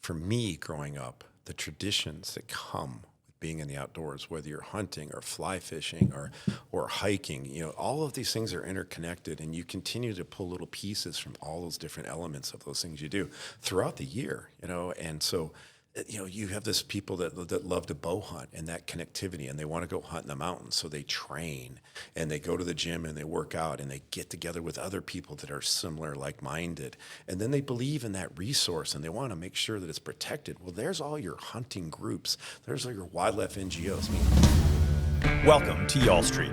for me growing up, the traditions that come with being in the outdoors, whether you're hunting or fly fishing or hiking, all of these things are interconnected, and you continue to pull little pieces from all those different elements of those things you do throughout the year, and so you have this people that love to bow hunt and that connectivity, and they want to go hunt in the mountains. So they train and they go to the gym and they work out and they get together with other people that are similar, like-minded. And then they believe in that resource and they want to make sure that it's protected. Well, there's all your hunting groups. There's all your wildlife NGOs. Welcome to Y'all Street.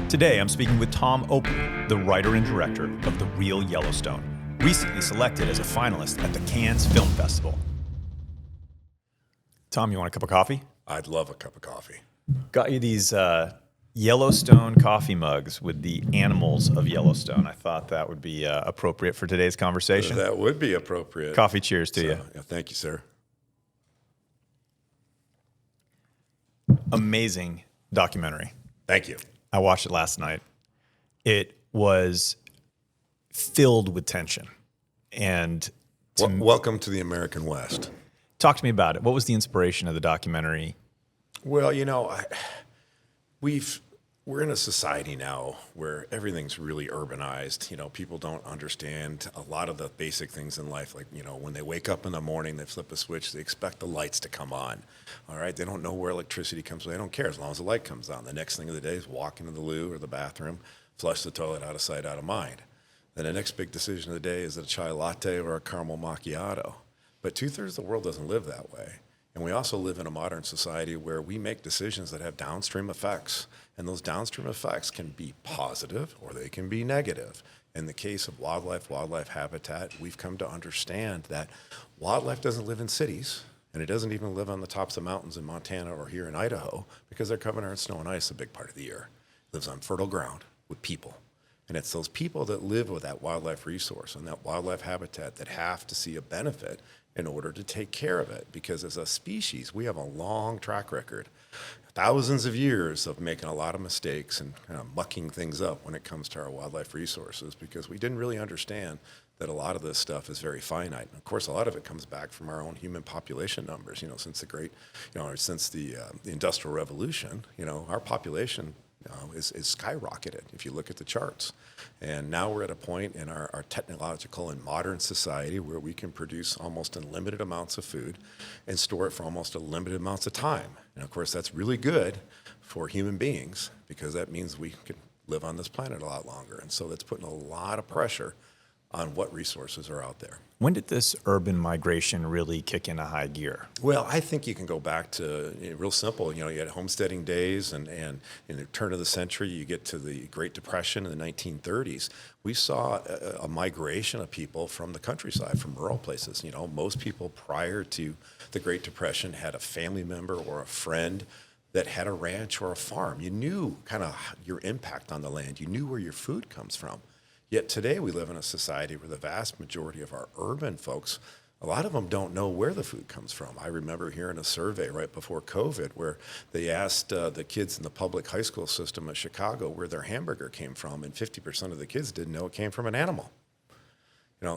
Today I'm speaking with Tom Opre, the writer and director of The Real Yellowstone, recently selected as a finalist at the Cannes Film Festival. Tom, you want a cup of coffee? I'd love a cup of coffee. Got you these Yellowstone coffee mugs with the animals of Yellowstone. I thought that would be appropriate for today's conversation. That would be appropriate. Coffee cheers to you. Yeah, thank you, sir. Amazing documentary. Thank you. I watched it last night. It was filled with tension. And welcome to the American West. Talk to me about it. What was the inspiration of the documentary? Well, we're in a society now where everything's really urbanized. People don't understand a lot of the basic things in life. Like, when they wake up in the morning, they flip a switch, they expect the lights to come on. All right. They don't know where electricity comes from. They don't care as long as the light comes on. The next thing of the day is walk into the loo or the bathroom, flush the toilet, out of sight, out of mind. Then the next big decision of the day is a chai latte or a caramel macchiato. But 2/3 of the world doesn't live that way. And we also live in a modern society where we make decisions that have downstream effects. And those downstream effects can be positive or they can be negative. In the case of wildlife habitat, we've come to understand that wildlife doesn't live in cities, and it doesn't even live on the tops of mountains in Montana or here in Idaho, because they're covered in snow and ice a big part of the year. It lives on fertile ground with people. And it's those people that live with that wildlife resource and that wildlife habitat that have to see a benefit in order to take care of it. Because as a species, we have a long track record, thousands of years of making a lot of mistakes and kind of mucking things up when it comes to our wildlife resources, because we didn't really understand that a lot of this stuff is very finite. And of course, a lot of it comes back from our own human population numbers. Since the Industrial Revolution, our population is skyrocketed if you look at the charts. And now we're at a point in our technological and modern society where we can produce almost unlimited amounts of food and store it for almost unlimited amounts of time. And of course, that's really good for human beings, because that means we can live on this planet a lot longer. And so that's putting a lot of pressure on what resources are out there. When did this urban migration really kick into high gear? Well, I think you can go back to real simple. You had homesteading days, and in the turn of the century, you get to the Great Depression in the 1930s. We saw a migration of people from the countryside, from rural places. Most people prior to the Great Depression had a family member or a friend that had a ranch or a farm. You knew kind of your impact on the land. You knew where your food comes from. Yet today we live in a society where the vast majority of our urban folks, a lot of them don't know where the food comes from. I remember hearing a survey right before COVID where they asked the kids in the public high school system of Chicago where their hamburger came from, and 50% of the kids didn't know it came from an animal.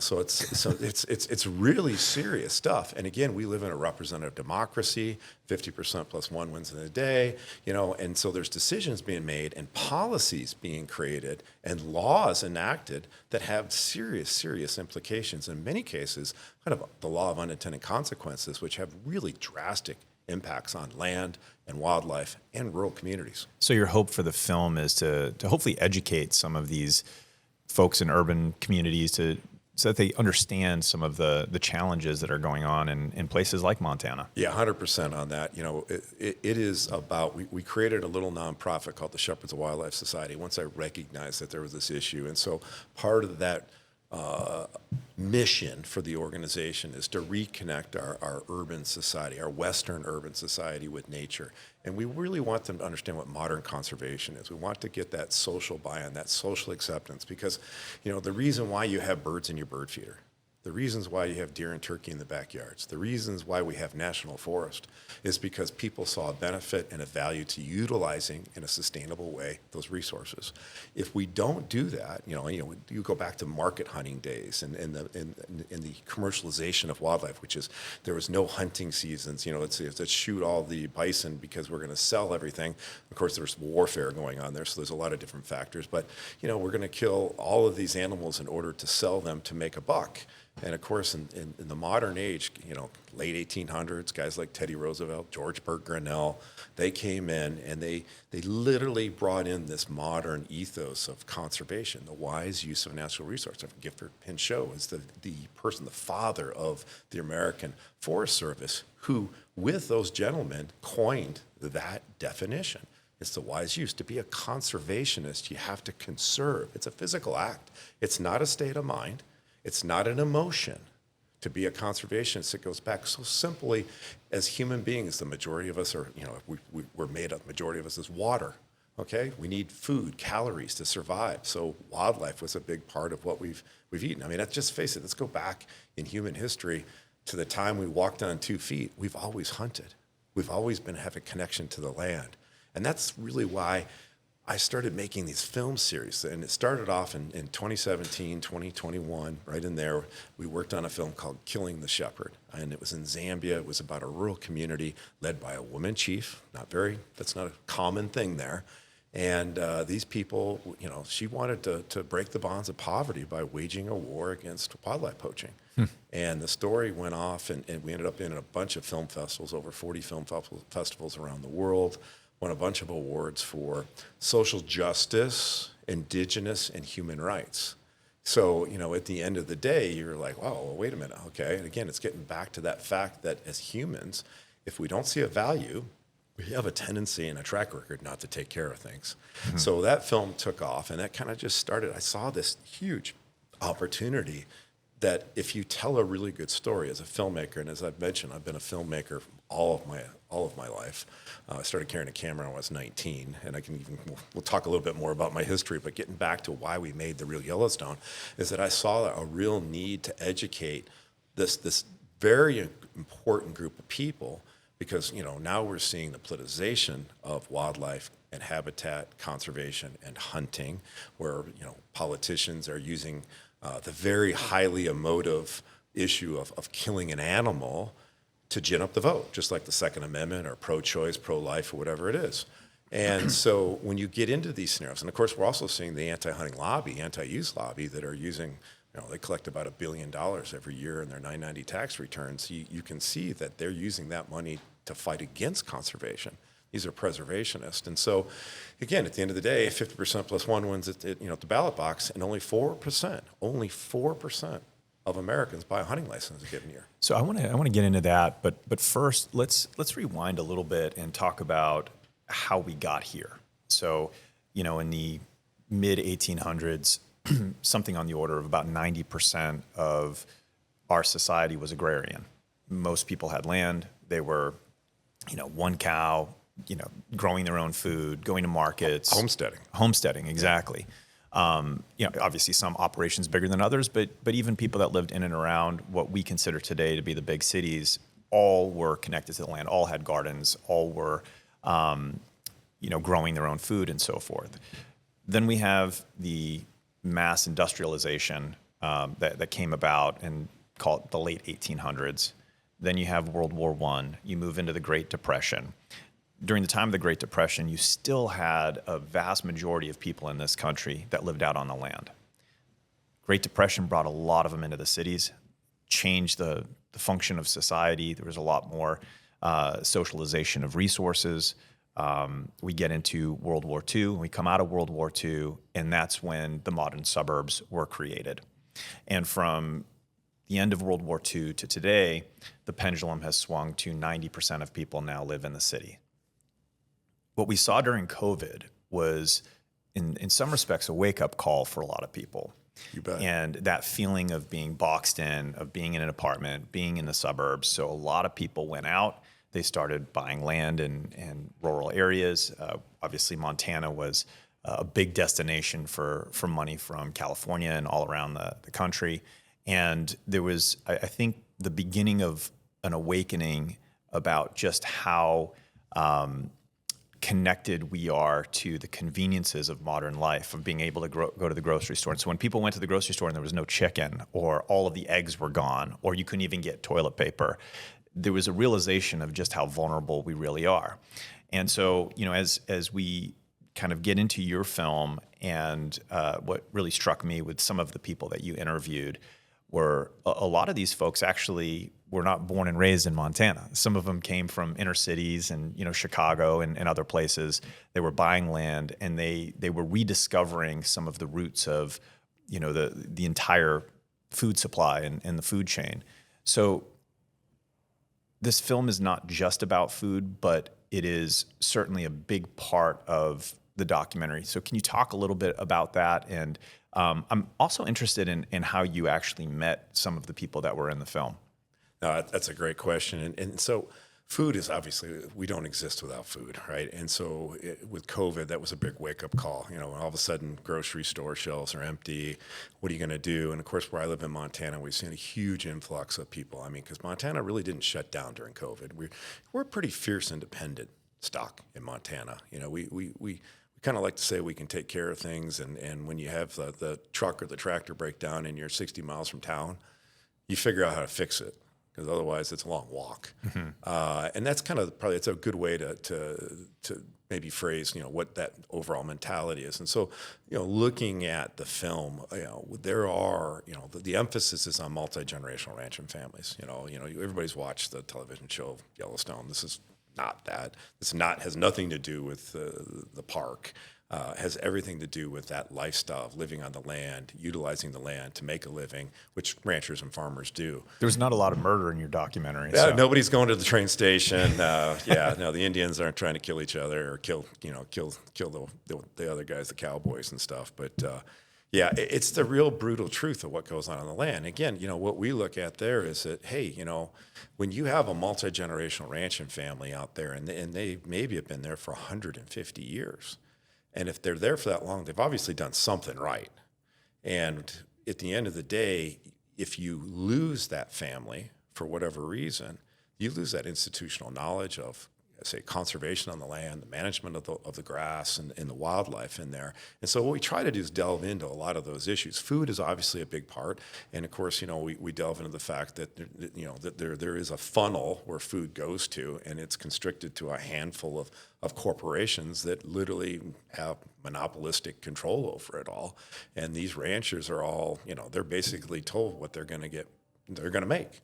So it's really serious stuff. And again, we live in a representative democracy. 50% plus one wins in a day. And so there's decisions being made and policies being created and laws enacted that have serious implications. In many cases, kind of the law of unintended consequences, which have really drastic impacts on land and wildlife and rural communities. So your hope for the film is to hopefully educate some of these folks in urban communities so that they understand some of the challenges that are going on in places like Montana. Yeah, 100% on that. It is about, we created a little nonprofit called the Shepherds of Wildlife Society once I recognized that there was this issue. And so part of that mission for the organization is to reconnect our urban society, our Western urban society with nature. And we really want them to understand what modern conservation is. We want to get that social buy-in, that social acceptance, because, the reason why you have birds in your bird feeder, The reasons why you have deer and turkey in the backyards, the reasons why we have national forest is because people saw a benefit and a value to utilizing in a sustainable way those resources. If we don't do that, you go back to market hunting days and the commercialization of wildlife, which is there was no hunting seasons. Let's shoot all the bison because we're going to sell everything. Of course, there's warfare going on there, so there's a lot of different factors. But we're going to kill all of these animals in order to sell them to make a buck. And of course, in the modern age, late 1800s, guys like Teddy Roosevelt, George Burt Grinnell, they came in and they literally brought in this modern ethos of conservation, the wise use of natural resources. Gifford Pinchot is the father of the American Forest Service, who, with those gentlemen, coined that definition. It's the wise use. To be a conservationist, you have to conserve. It's a physical act. It's not a state of mind. It's not an emotion. To be a conservationist, it goes back so simply as human beings. The majority of us are, we're made up. Majority of us is water. Okay, we need food, calories to survive. So wildlife was a big part of what we've eaten. I mean, just face it. Let's go back in human history to the time we walked on 2 feet. We've always hunted. We've always have a connection to the land. And that's really why I started making these film series. And it started off in 2017, 2021, right in there. We worked on a film called Killing the Shepherd. And it was in Zambia. It was about a rural community led by a woman chief. That's not a common thing there. And these people, she wanted to break the bonds of poverty by waging a war against wildlife poaching. And the story went off, and we ended up in a bunch of film festivals, over 40 film festivals around the world. Won a bunch of awards for social justice, indigenous, and human rights. So, at the end of the day, you're like, wow, well, wait a minute, okay. And again, it's getting back to that fact that as humans, if we don't see a value, we have a tendency and a track record not to take care of things. Mm-hmm. So that film took off, and that kind of just started. I saw this huge opportunity that if you tell a really good story as a filmmaker, and as I've mentioned, I've been a filmmaker all of my life. I started carrying a camera when I was 19, and we'll talk a little bit more about my history, but getting back to why we made the Real Yellowstone is that I saw a real need to educate this very important group of people, because now we're seeing the politicization of wildlife and habitat conservation and hunting, where politicians are using the very highly emotive issue of killing an animal to gin up the vote, just like the Second Amendment or pro-choice, pro-life, or whatever it is. And so when you get into these scenarios, and of course we're also seeing the anti-hunting lobby, anti-use lobby that are using, they collect about $1 billion every year in their 990 tax returns. You can see that they're using that money to fight against conservation. These are preservationists. And so, again, at the end of the day, 50% plus one wins at the ballot box, and only 4% of Americans buy a hunting license a given year. So I want to get into that, but first let's rewind a little bit and talk about how we got here. So, in the mid 1800s, something on the order of about 90% of our society was agrarian. Most people had land. They were, one cow, growing their own food, going to markets. Homesteading, exactly. Obviously some operations bigger than others, but even people that lived in and around what we consider today to be the big cities, all were connected to the land, all had gardens, all were, growing their own food and so forth. Then we have the mass industrialization that came about and call it the late 1800s. Then you have World War I. You move into the Great Depression. During the time of the Great Depression, you still had a vast majority of people in this country that lived out on the land. Great Depression brought a lot of them into the cities, changed the function of society. There was a lot more socialization of resources. We get into World War II, we come out of World War II, and that's when the modern suburbs were created. And from the end of World War II to today, the pendulum has swung to 90% of people now live in the city. What we saw during COVID was, in some respects, a wake-up call for a lot of people. You bet. And that feeling of being boxed in, of being in an apartment, being in the suburbs. So a lot of people went out. They started buying land in rural areas. Obviously, Montana was a big destination for money from California and all around the country. And there was, I think, the beginning of an awakening about just how connected we are to the conveniences of modern life, of being able to go to the grocery store. And so when people went to the grocery store and there was no chicken, or all of the eggs were gone, or you couldn't even get toilet paper, there was a realization of just how vulnerable we really are. And so, as we kind of get into your film, and what really struck me with some of the people that you interviewed were a lot of these folks actually were not born and raised in Montana. Some of them came from inner cities and, Chicago and other places. They were buying land, and they were rediscovering some of the roots of, the entire food supply and the food chain. So this film is not just about food, but it is certainly a big part of the documentary. So can you talk a little bit about that? And I'm also interested in how you actually met some of the people that were in the film. No, that's a great question. And so food is obviously, we don't exist without food, right? And so with COVID, that was a big wake-up call. All of a sudden, grocery store shelves are empty. What are you going to do? And of course, where I live in Montana, we've seen a huge influx of people. I mean, because Montana really didn't shut down during COVID. We're a pretty fierce, independent stock in Montana. We kind of like to say we can take care of things. And when you have the truck or the tractor break down and you're 60 miles from town, you figure out how to fix it, because otherwise it's a long walk. Mm-hmm. And that's kind of probably, it's a good way to maybe phrase, what that overall mentality is. And so, looking at the film, there are, the emphasis is on multi-generational ranching families. Everybody's watched the television show Yellowstone. This is not that. Has nothing to do with the park. Has everything to do with that lifestyle of living on the land, utilizing the land to make a living, which ranchers and farmers do. There's not a lot of murder in your documentary. Yeah, so. Nobody's going to the train station. The Indians aren't trying to kill each other or kill the other guys, the cowboys and stuff. But it's the real brutal truth of what goes on the land. Again, what we look at there is that, hey, when you have a multi-generational ranching family out there, and they maybe have been there for 150 years. And if they're there for that long, they've obviously done something right. And at the end of the day, if you lose that family for whatever reason, you lose that institutional knowledge of, say, conservation on the land, the management of the grass and the wildlife in there. And so what we try to do is delve into a lot of those issues. Food is obviously a big part. And of course, we delve into the fact that, that there is a funnel where food goes to, and it's constricted to a handful of corporations that literally have monopolistic control over it all. And these ranchers are all, they're basically told what they're going to make.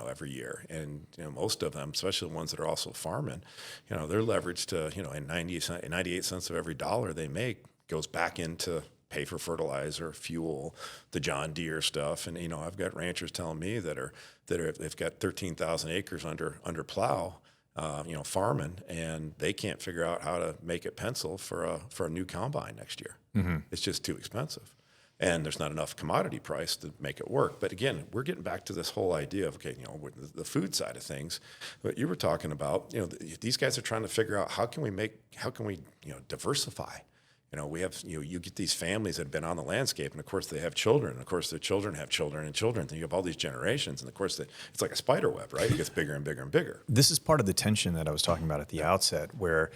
Every year. And, most of them, especially the ones that are also farming, they're leveraged to, and 98 cents of every dollar they make goes back into pay for fertilizer, fuel, the John Deere stuff. And, I've got ranchers telling me they've got 13,000 acres under plow, farming, and they can't figure out how to make it pencil for a new combine next year. Mm-hmm. It's just too expensive. And there's not enough commodity price to make it work. But again, we're getting back to this whole idea of, okay, the food side of things. But you were talking about, these guys are trying to figure out how can we diversify. We have, you get these families that have been on the landscape, and of course they have children. And of course, their children have children and children. And you have all these generations, and of course, it's like a spider web, right? It gets bigger and bigger and bigger. This is part of the tension that I was talking about at the outset, where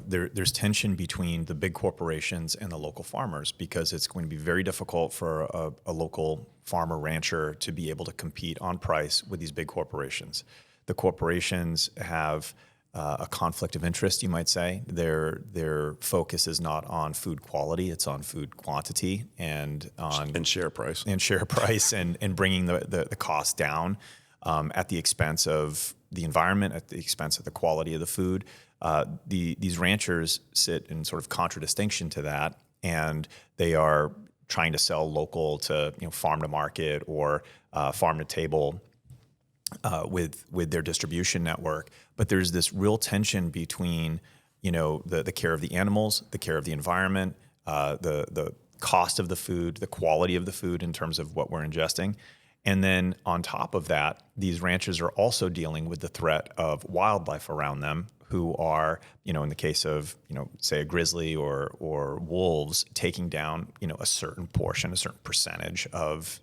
there's tension between the big corporations and the local farmers, because it's going to be very difficult for a local farmer rancher to be able to compete on price with these big corporations. The corporations have a conflict of interest, you might say. Their focus is not on food quality; it's on food quantity and share price and bringing the cost down at the expense of the environment, at the expense of the quality of the food. These ranchers sit in sort of contradistinction to that, and they are trying to sell local to farm to market or farm to table with their distribution network. But there's this real tension between the care of the animals, the care of the environment, the cost of the food, the quality of the food in terms of what we're ingesting. And then on top of that, these ranchers are also dealing with the threat of wildlife around them, who are, in the case of, say a grizzly or wolves, taking down, a certain portion, a certain percentage of,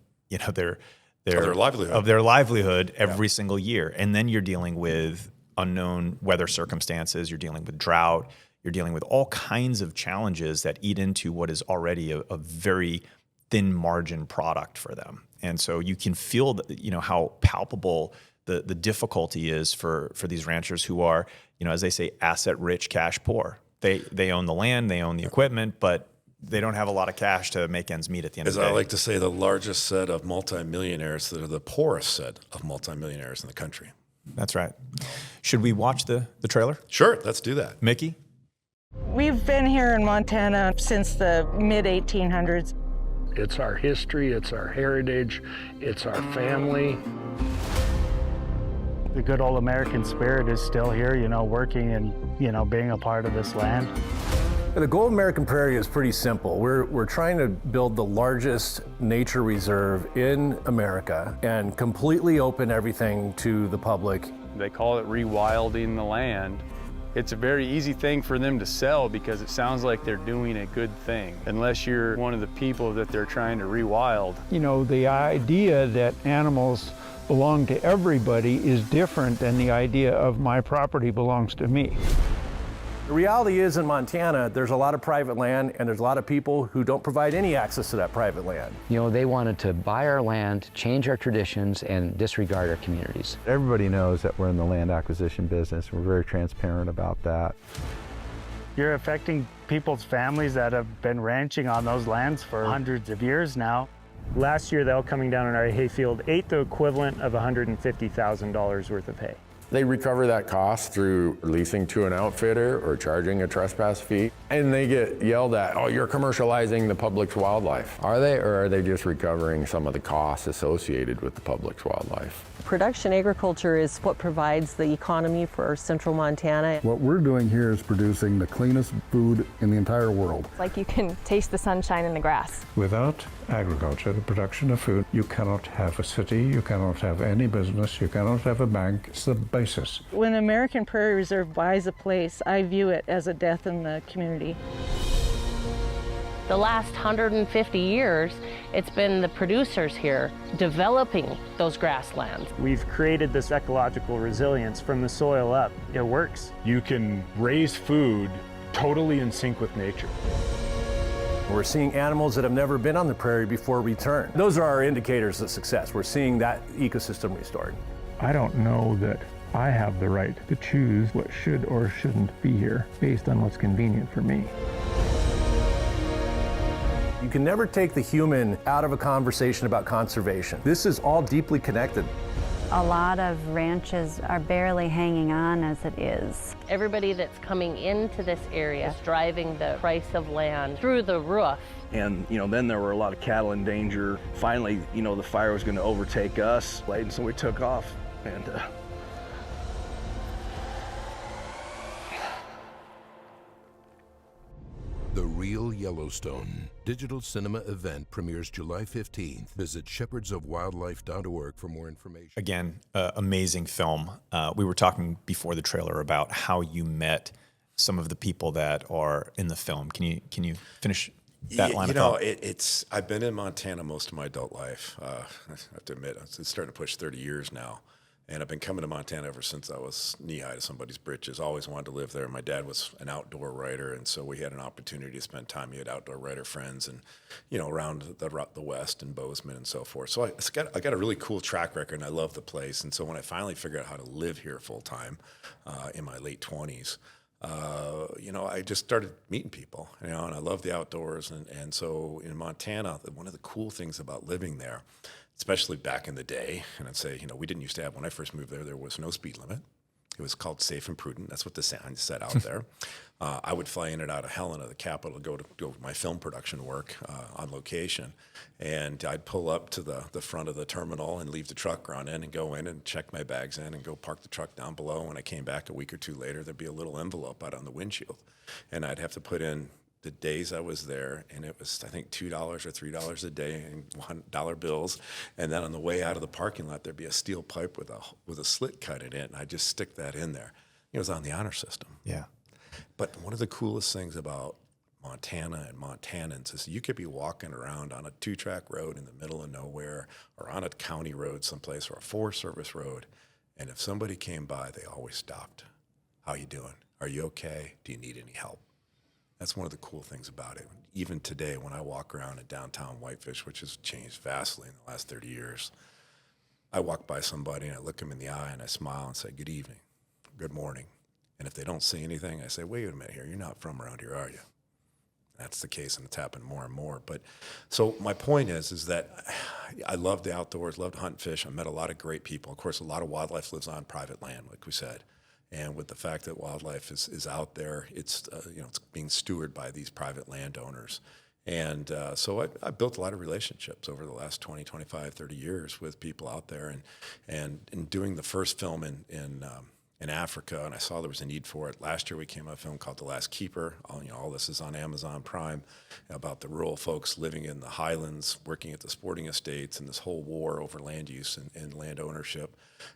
Of their livelihood every single year. And then you're dealing with unknown weather circumstances, you're dealing with drought, you're dealing with all kinds of challenges that eat into what is already a very thin margin product for them. And so you can feel how palpable the difficulty is for these ranchers who are, as they say, asset rich, cash poor. They own the land, they own the equipment, but they don't have a lot of cash to make ends meet at the end of the day. As I like to say, the largest set of multimillionaires that are the poorest set of multimillionaires in the country. That's right. Should we watch the trailer? Sure, let's do that. Mickey? We've been here in Montana since the mid-1800s. It's our history, it's our heritage, it's our family. The good old American spirit is still here, working and, being a part of this land. The goal of American Prairie is pretty simple. We're trying to build the largest nature reserve in America and completely open everything to the public. They call it rewilding the land. It's a very easy thing for them to sell because it sounds like they're doing a good thing, unless you're one of the people that they're trying to rewild. The idea that animals belong to everybody is different than the idea of my property belongs to me. The reality is in Montana, there's a lot of private land and there's a lot of people who don't provide any access to that private land. They wanted to buy our land, change our traditions, and disregard our communities. Everybody knows that we're in the land acquisition business. We're very transparent about that. You're affecting people's families that have been ranching on those lands for hundreds of years now. Last year, the elk coming down in our hayfield ate the equivalent of $150,000 worth of hay. They recover that cost through leasing to an outfitter or charging a trespass fee. And they get yelled at, oh, you're commercializing the public's wildlife. Are they, or are they just recovering some of the costs associated with the public's wildlife? Production agriculture is what provides the economy for central Montana. What we're doing here is producing the cleanest food in the entire world. It's like you can taste the sunshine in the grass. Without agriculture, the production of food, you cannot have a city, you cannot have any business, you cannot have a bank. It's the basis. When American Prairie Reserve buys a place, I view it as a death in the community. The last 150 years, it's been the producers here developing those grasslands. We've created this ecological resilience from the soil up. It works. You can raise food totally in sync with nature. We're seeing animals that have never been on the prairie before return. Those are our indicators of success. We're seeing that ecosystem restored. I don't know that I have the right to choose what should or shouldn't be here based on what's convenient for me. You can never take the human out of a conversation about conservation. This is all deeply connected. A lot of ranches are barely hanging on as it is. Everybody that's coming into this area is driving the price of land through the roof. And, then there were a lot of cattle in danger. Finally, the fire was going to overtake us, and so we took off. And The Real Yellowstone digital cinema event premieres July 15th. Visit shepherdsofwildlife.org for more information. Again, amazing film. We were talking before the trailer about how you met some of the people that are in the film. Can you finish that line of thought? It's I've been in Montana most of my adult life. I have to admit, it's starting to push 30 years now. And I've been coming to Montana ever since I was knee-high to somebody's britches. Always wanted to live there. My dad was an outdoor writer, and so we had an opportunity to spend time. He had outdoor writer friends, and around the West and Bozeman and so forth. So I got a really cool track record, and I love the place. And so when I finally figured out how to live here full time in my late 20s, I just started meeting people, and I love the outdoors. And so in Montana, one of the cool things about living there, especially back in the day, and I'd say, we didn't used to have, when I first moved there was no speed limit. It was called safe and prudent. That's what the sign said out there. I would fly in and out of Helena, the capital, to go my film production work on location. And I'd pull up to the front of the terminal and leave the truck running and go in and check my bags in and go park the truck down below. When I came back a week or two later, there'd be a little envelope out on the windshield. And I'd have to put in the days I was there, and it was, I think, $2 or $3 a day in $1 bills. And then on the way out of the parking lot, there'd be a steel pipe with a slit cut in it, and I'd just stick that in there. It was on the honor system. Yeah. But one of the coolest things about Montana and Montanans is you could be walking around on a 2-track road in the middle of nowhere or on a county road someplace or a Forest Service road, and if somebody came by, they always stopped. How you doing? Are you okay? Do you need any help? That's one of the cool things about it. Even today, when I walk around in downtown Whitefish, which has changed vastly in the last 30 years, I walk by somebody and I look them in the eye and I smile and say, good evening, good morning. And if they don't say anything, I say, wait a minute here, you're not from around here, are you? That's the case, and it's happened more and more. But so my point is that I love the outdoors, love to hunt and fish. I met a lot of great people. Of course, a lot of wildlife lives on private land, like we said. And with the fact that wildlife is out there, it's it's being stewarded by these private landowners. And so I built a lot of relationships over the last 20, 25, 30 years with people out there. And in doing the first film in Africa, and I saw there was a need for it. Last year we came out with a film called The Last Keeper. All this is on Amazon Prime, about the rural folks living in the highlands, working at the sporting estates, and this whole war over land use and land ownership.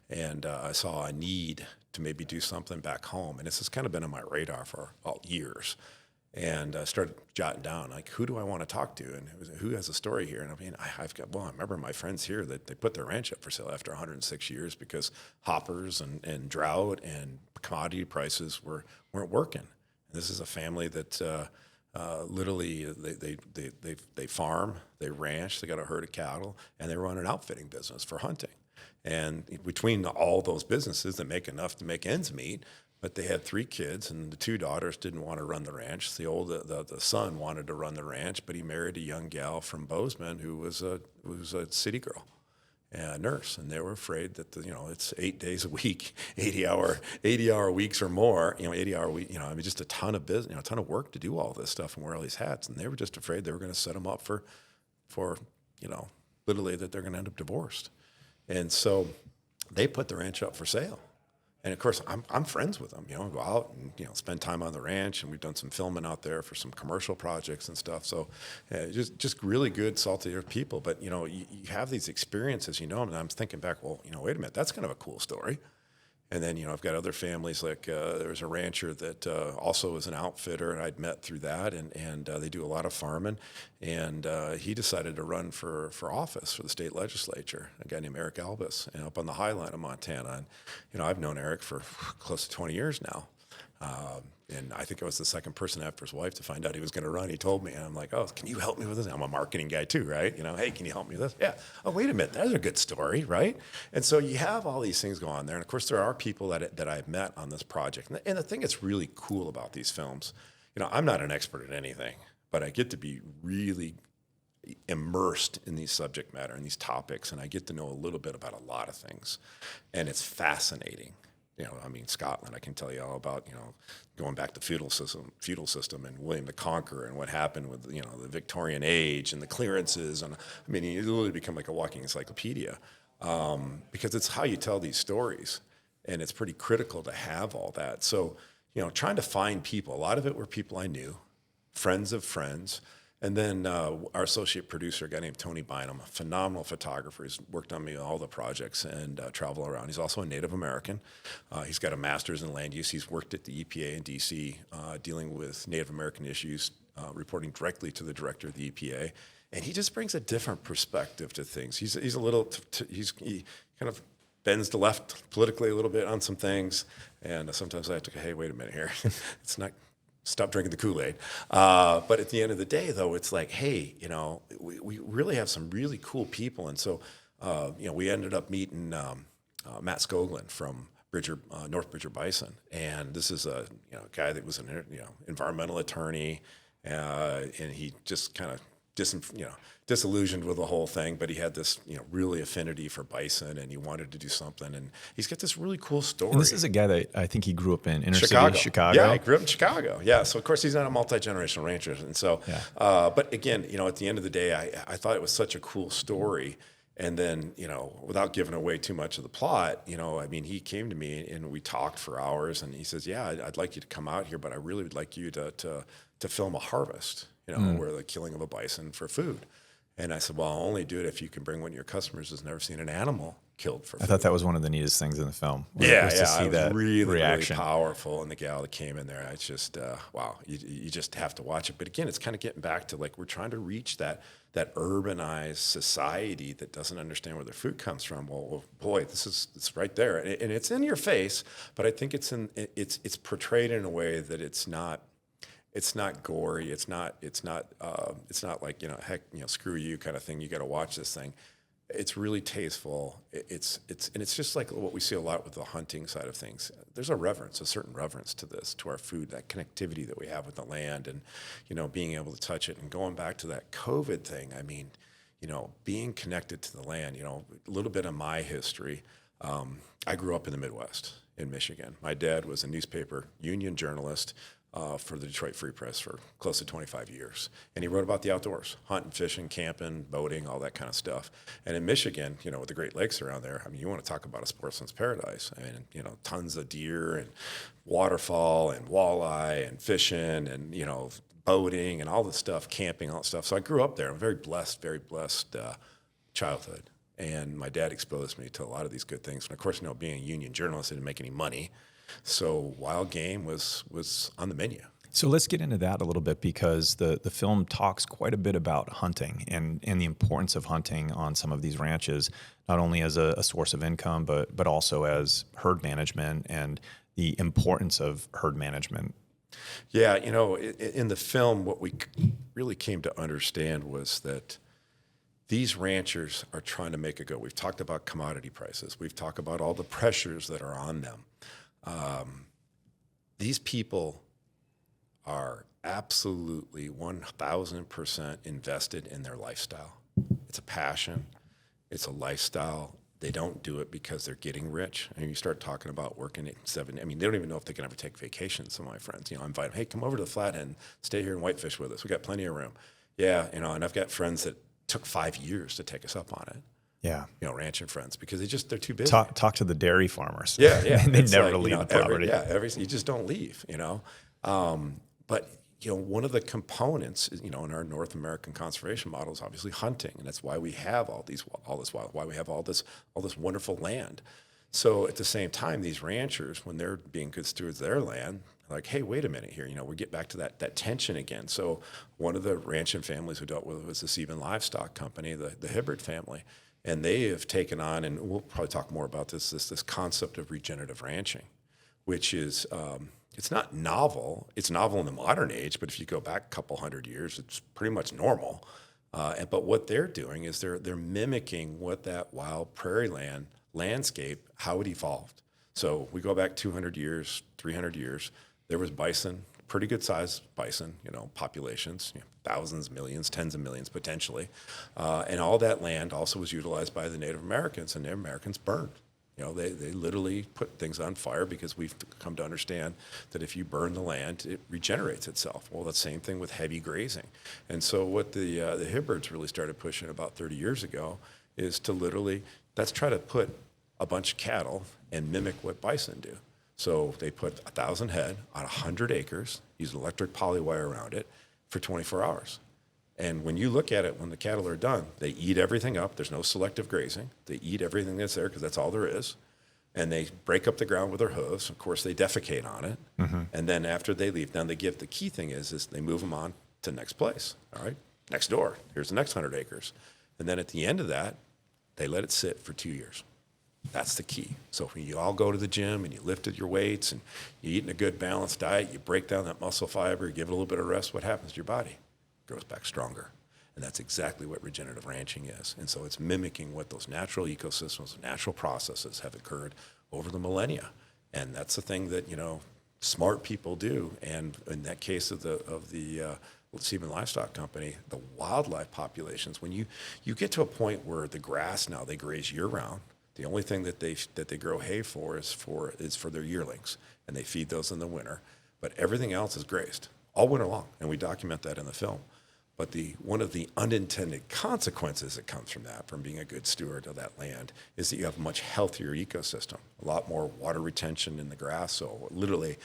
And I saw a need to maybe do something back home. And this has kind of been on my radar for years. And I started jotting down, like, who do I want to talk to, and who has a story here? And I mean, I remember my friends here that they put their ranch up for sale after 106 years because hoppers and drought and commodity prices weren't working. And this is a family that literally they farm, they ranch, they got a herd of cattle, and they run an outfitting business for hunting. And between all those businesses that make enough to make ends meet, but they had 3 kids, and the 2 daughters didn't want to run the ranch. The son wanted to run the ranch, but he married a young gal from Bozeman who was a city girl, a nurse, and they were afraid that it's 8 days a week, 80-hour weeks or more, 80-hour week, just a ton of business, a ton of work to do all this stuff and wear all these hats, and they were just afraid they were going to set them up for literally that they're going to end up divorced, and so they put the ranch up for sale. And of course, I'm friends with them. Go out and spend time on the ranch, and we've done some filming out there for some commercial projects and stuff. So, just really good, salty earth people. But you have these experiences, and I'm thinking back. Well, wait a minute, that's kind of a cool story. And then I've got other families like there's a rancher that also is an outfitter, and I'd met through that, and they do a lot of farming. And he decided to run for office for the state legislature, a guy named Eric Albus, up on the highline of Montana. And I've known Eric for close to 20 years now. And I think I was the second person after his wife to find out he was going to run. He told me, and I'm like, oh, can you help me with this? I'm a marketing guy too, right? Hey, can you help me with this? Yeah. Oh, wait a minute, that's a good story, right? And so you have all these things going on there. And of course, there are people that I've met on this project. And the thing that's really cool about these films, I'm not an expert at anything, but I get to be really immersed in these subject matter and these topics, and I get to know a little bit about a lot of things. And it's fascinating. Scotland, I can tell you all about, going back to feudal system and William the Conqueror and what happened with, the Victorian age and the clearances. And you literally become like a walking encyclopedia because it's how you tell these stories. And it's pretty critical to have all that. So, trying to find people, a lot of it were people I knew, friends of friends. And then our associate producer, a guy named Tony Bynum, a phenomenal photographer. He's worked on me all the projects and travel around. He's also a Native American. He's got a master's in land use. He's worked at the EPA in D.C. Dealing with Native American issues, reporting directly to the director of the EPA. And he just brings a different perspective to things. He's a little, he kind of bends to left politically a little bit on some things. And sometimes I have to go, hey, wait a minute here. It's not... Stop drinking the Kool-Aid. But at the end of the day, though, it's like, hey, we really have some really cool people. And so, we ended up meeting Matt Skoglund from North Bridger Bison. And this is a guy that was an environmental attorney, and he just kind of disillusioned with the whole thing, but he had this, really affinity for bison, and he wanted to do something, and he's got this really cool story. And this is a guy that I think he grew up in inner city Chicago. Yeah, he grew up in Chicago. Yeah, so of course he's not a multi-generational rancher, and so, but again, at the end of the day, I thought it was such a cool story. And then, without giving away too much of the plot, he came to me and we talked for hours, and he says, yeah, I'd like you to come out here, but I really would like you to film a harvest, where the killing of a bison for food. And I said, well, I'll only do it if you can bring one of your customers who's never seen an animal killed for food. I thought that was one of the neatest things in the film. Yeah, to see it was that really reaction. powerful. And the gal that came in there, it's just, wow, you just have to watch it. But again, it's kind of getting back to like, we're trying to reach that urbanized society that doesn't understand where their food comes from. Well boy, it's right there. And it's in your face, but I think it's portrayed in a way that it's not gory. It's not like, heck, screw you kind of thing. You got to watch this thing. It's really tasteful. It's just like what we see a lot with the hunting side of things. There's a certain reverence to this, to our food, that connectivity that we have with the land, and being able to touch it. And going back to that COVID thing, I mean, being connected to the land. A little bit of my history. I grew up in the Midwest in Michigan. My dad was a newspaper union journalist for the Detroit Free Press for close to 25 years. And he wrote about the outdoors, hunting, fishing, camping, boating, all that kind of stuff. And in Michigan, with the Great Lakes around there, I mean, you want to talk about a sportsman's paradise. I mean, tons of deer and waterfowl and walleye and fishing and, boating and all this stuff, camping, all that stuff. So I grew up there. I'm very blessed childhood. And my dad exposed me to a lot of these good things. And of course, being a union journalist, I didn't make any money. So wild game was on the menu. So let's get into that a little bit, because the film talks quite a bit about hunting and the importance of hunting on some of these ranches, not only as a source of income, but also as herd management and the importance of herd management. Yeah, in the film, what we really came to understand was that these ranchers are trying to make a go. We've talked about commodity prices. We've talked about all the pressures that are on them. These people are absolutely 1,000% invested in their lifestyle. It's a passion. It's a lifestyle. They don't do it because they're getting rich. And you start talking about working 8, 7. I mean, they don't even know if they can ever take vacations. Some of my friends, I invite them, hey, come over to the Flathead and stay here and whitefish with us. We got plenty of room. Yeah, and I've got friends that took 5 years to take us up on it. Yeah, ranching friends, because they're too busy. Talk to the dairy farmers. Yeah, and they never leave the property. You just don't leave. But one of the components, in our North American conservation model is obviously hunting, and that's why we have all this wild, why we have all this wonderful land. So at the same time, these ranchers, when they're being good stewards of their land, like, hey, wait a minute here, we get back to that tension again. So one of the ranching families we dealt with was the Seaman Livestock Company, the Hibbert family. And they have taken on, and we'll probably talk more about this concept of regenerative ranching, which is, it's not novel. It's novel in the modern age, but if you go back a couple hundred years, it's pretty much normal. But what they're doing is they're mimicking what that wild prairie landscape, how it evolved. So we go back 200 years, 300 years, there was bison, pretty good sized bison, populations, thousands, millions, tens of millions potentially. And all that land also was utilized by the Native Americans, and Native Americans burned. They literally put things on fire, because we've come to understand that if you burn the land, it regenerates itself. Well, the same thing with heavy grazing. And so what the Hibberts really started pushing about 30 years ago is to literally, let's try to put a bunch of cattle and mimic what bison do. So they put 1,000 head on 100 acres, use electric polywire around it for 24 hours. And when you look at it, when the cattle are done, they eat everything up. There's no selective grazing. They eat everything that's there, because that's all there is. And they break up the ground with their hooves. Of course, they defecate on it. Mm-hmm. And then after they leave, then they give, the key thing is they move them on to the next place. All right, next door, here's the next 100 acres. And then at the end of that, they let it sit for 2 years. That's the key. So when you all go to the gym and you lifted your weights and you're eating a good balanced diet, you break down that muscle fiber, you give it a little bit of rest, what happens to your body? It grows back stronger. And that's exactly what regenerative ranching is. And so it's mimicking what those natural ecosystems, natural processes have occurred over the millennia. And that's the thing that, smart people do. And in that case of the Seaman Livestock Company, the wildlife populations, when you get to a point where the grass now, they graze year round. The only thing that they grow hay for is for their yearlings, and they feed those in the winter. But everything else is grazed all winter long, and we document that in the film. But one of the unintended consequences that comes from that, from being a good steward of that land, is that you have a much healthier ecosystem, a lot more water retention in the grass. So literally,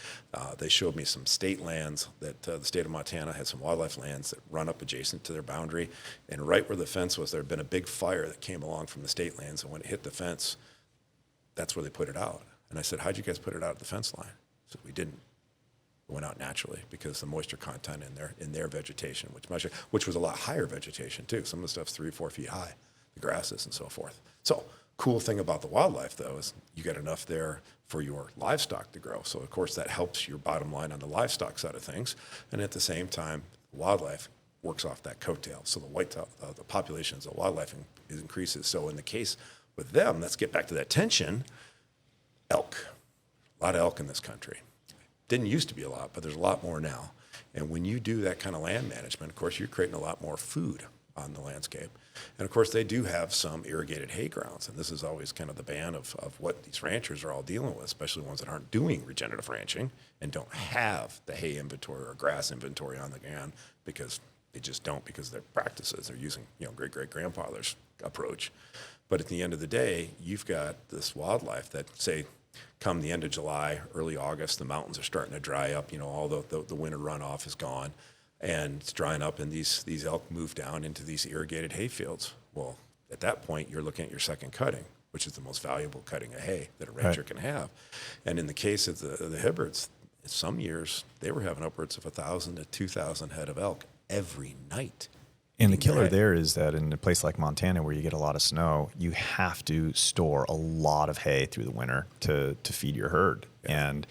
they showed me some state lands that the state of Montana had some wildlife lands that run up adjacent to their boundary. And right where the fence was, there had been a big fire that came along from the state lands. And when it hit the fence, that's where they put it out. And I said, how'd you guys put it out at the fence line? I said, we didn't. Went out naturally because the moisture content in their vegetation, which was a lot higher vegetation too. Some of the stuff's 3 or 4 feet high, the grasses and so forth. So cool thing about the wildlife though is you get enough there for your livestock to grow. So of course that helps your bottom line on the livestock side of things, and at the same time, wildlife works off that coattail. So the populations of wildlife increases. So in the case with them, let's get back to that tension. Elk, a lot of elk in this country. Didn't used to be a lot, but there's a lot more now. And when you do that kind of land management, of course, you're creating a lot more food on the landscape. And of course, they do have some irrigated hay grounds. And this is always kind of the ban of what these ranchers are all dealing with, especially ones that aren't doing regenerative ranching and don't have the hay inventory or grass inventory on the ground because they just don't, because of their practices. They're using, great-great-grandfather's approach. But at the end of the day, you've got this wildlife that, say, come the end of July, early August, the mountains are starting to dry up. All the winter runoff is gone, and it's drying up, and these elk move down into these irrigated hay fields. Well, at that point, you're looking at your second cutting, which is the most valuable cutting of hay that a rancher can have. And in the case of the Hibberts, some years they were having upwards of 1,000 to 2,000 head of elk every night. And the killer there is that in a place like Montana where you get a lot of snow, you have to store a lot of hay through the winter to feed your herd. Yeah. And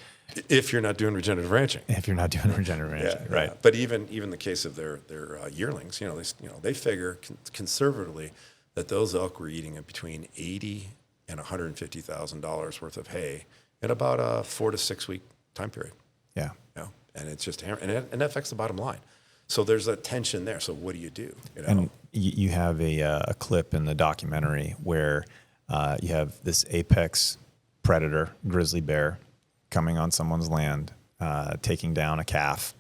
if you're not doing regenerative ranching. Right. Yeah. But even the case of their yearlings, they figure conservatively that those elk were eating between $80,000 and $150,000 worth of hay in about a 4 to 6 week time period. Yeah. And it's just and that affects the bottom line. So there's a tension there. So what do you do? And you have a clip in the documentary where you have this apex predator, grizzly bear, coming on someone's land, taking down a calf,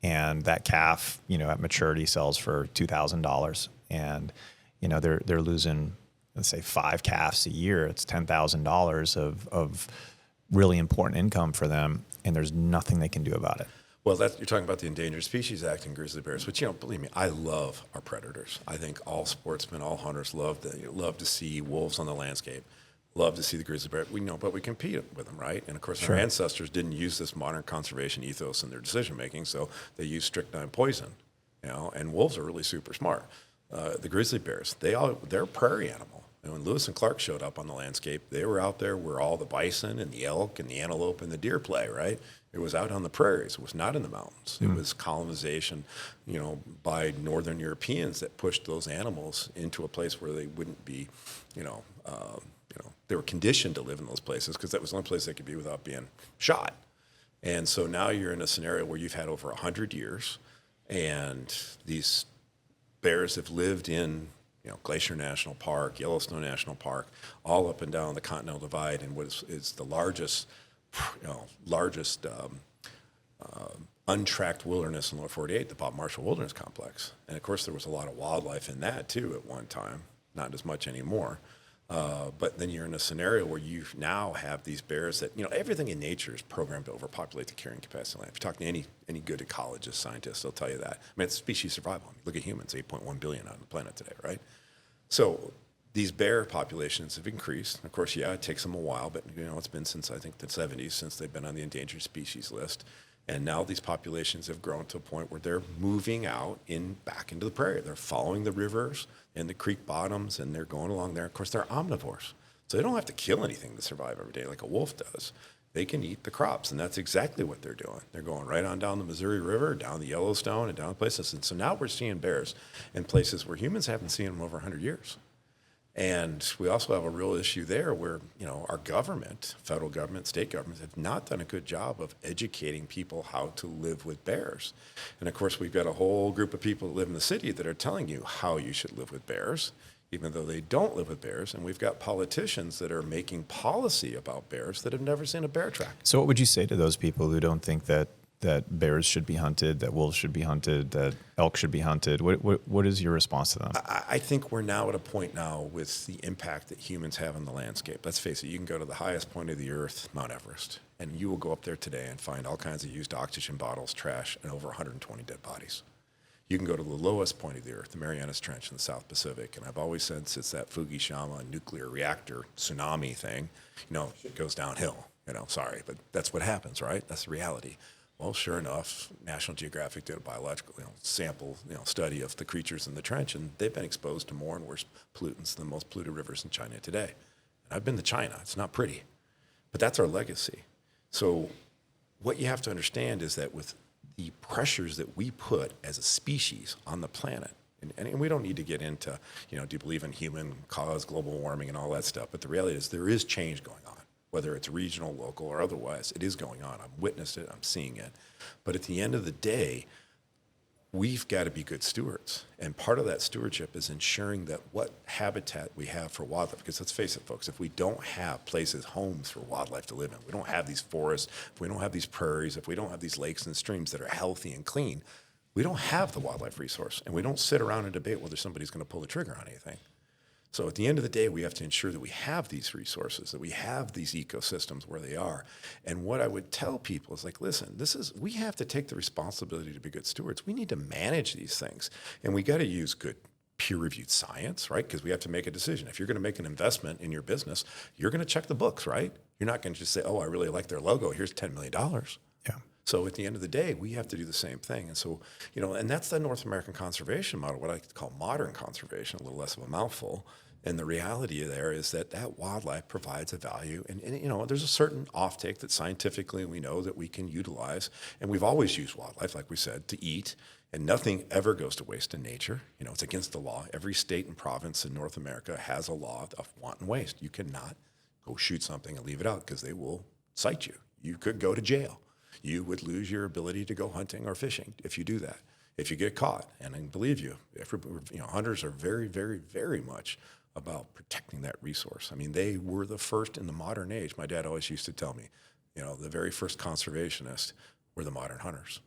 and that calf, at maturity sells for $2,000, and they're losing, let's say, 5 calves a year. It's $10,000 of really important income for them, and there's nothing they can do about it. Well, you're talking about the Endangered Species Act and grizzly bears, which, believe me, I love our predators. I think all sportsmen, all hunters love to see wolves on the landscape, love to see the grizzly bear. But we compete with them, right? And of course, our ancestors didn't use this modern conservation ethos in their decision making, so they used strychnine poison. And wolves are really super smart. The grizzly bears, they're a prairie animal. And when Lewis and Clark showed up on the landscape, they were out there where all the bison and the elk and the antelope and the deer play, right? It was out on the prairies. It was not in the mountains. It was colonization, by Northern Europeans that pushed those animals into a place where they wouldn't be, they were conditioned to live in those places because that was the only place they could be without being shot. And so now you're in a scenario where you've had over 100 years, and these bears have lived in Glacier National Park, Yellowstone National Park, all up and down the Continental Divide, and what is the largest untracked wilderness in Lower 48, the Bob Marshall Wilderness Complex. And of course, there was a lot of wildlife in that too at one time, not as much anymore. But then you're in a scenario where you now have these bears that, everything in nature is programmed to overpopulate the carrying capacity of land. If you talk to any good ecologist, scientist, they'll tell you that. It's species survival. Look at humans, 8.1 billion on the planet today, right? So these bear populations have increased. Of course, it takes them a while, but it's been since, I think, the 70s since they've been on the endangered species list. And now these populations have grown to a point where they're moving out back into the prairie. They're following the rivers and the creek bottoms, and they're going along there. Of course, they're omnivores. So they don't have to kill anything to survive every day like a wolf does. They can eat the crops, and that's exactly what they're doing. They're going right on down the Missouri River, down the Yellowstone, and down places. And so now we're seeing bears in places where humans haven't seen them over 100 years. And we also have a real issue there where, our government, federal government, state governments have not done a good job of educating people how to live with bears. And of course, we've got a whole group of people that live in the city that are telling you how you should live with bears, even though they don't live with bears. And we've got politicians that are making policy about bears that have never seen a bear track. So what would you say to those people who don't think that that bears should be hunted, that wolves should be hunted, that elk should be hunted. What is your response to them? I think we're now at a point now with the impact that humans have on the landscape. Let's face it, you can go to the highest point of the earth, Mount Everest, and you will go up there today and find all kinds of used oxygen bottles, trash, and over 120 dead bodies. You can go to the lowest point of the earth, the Marianas Trench in the South Pacific, and I've always said since that Fukushima nuclear reactor tsunami thing, it goes downhill. Sorry, but that's what happens, right? That's the reality. Well, sure enough, National Geographic did a biological sample study of the creatures in the trench, and they've been exposed to more and worse pollutants than most polluted rivers in China today. And I've been to China. It's not pretty, but that's our legacy. So what you have to understand is that with the pressures that we put as a species on the planet, and we don't need to get into, do you believe in human-caused global warming and all that stuff, but the reality is there is change going on. Whether it's regional, local, or otherwise, it is going on. I've witnessed it, I'm seeing it. But at the end of the day, we've got to be good stewards. And part of that stewardship is ensuring that what habitat we have for wildlife, because let's face it, folks, if we don't have places, homes for wildlife to live in, we don't have these forests, if we don't have these prairies, if we don't have these lakes and streams that are healthy and clean, we don't have the wildlife resource. And we don't sit around and debate whether somebody's going to pull the trigger on anything. So at the end of the day, we have to ensure that we have these resources, that we have these ecosystems where they are. And what I would tell people is listen, we have to take the responsibility to be good stewards. We need to manage these things. And we got to use good peer-reviewed science, right? Because we have to make a decision. If you're going to make an investment in your business, you're going to check the books, right? You're not going to just say, oh, I really like their logo. Here's $10 million. Yeah. So at the end of the day, we have to do the same thing. And so, and that's the North American conservation model, what I call modern conservation, a little less of a mouthful. And the reality there is that wildlife provides a value. And there's a certain offtake that scientifically we know that we can utilize. And we've always used wildlife, like we said, to eat. And nothing ever goes to waste in nature. It's against the law. Every state and province in North America has a law of wanton waste. You cannot go shoot something and leave it out because they will cite you. You could go to jail. You would lose your ability to go hunting or fishing if you do that, if you get caught. And I believe you, hunters are very, very, very much about protecting that resource. I mean, they were the first in the modern age. My dad always used to tell me, the very first conservationists were the modern hunters.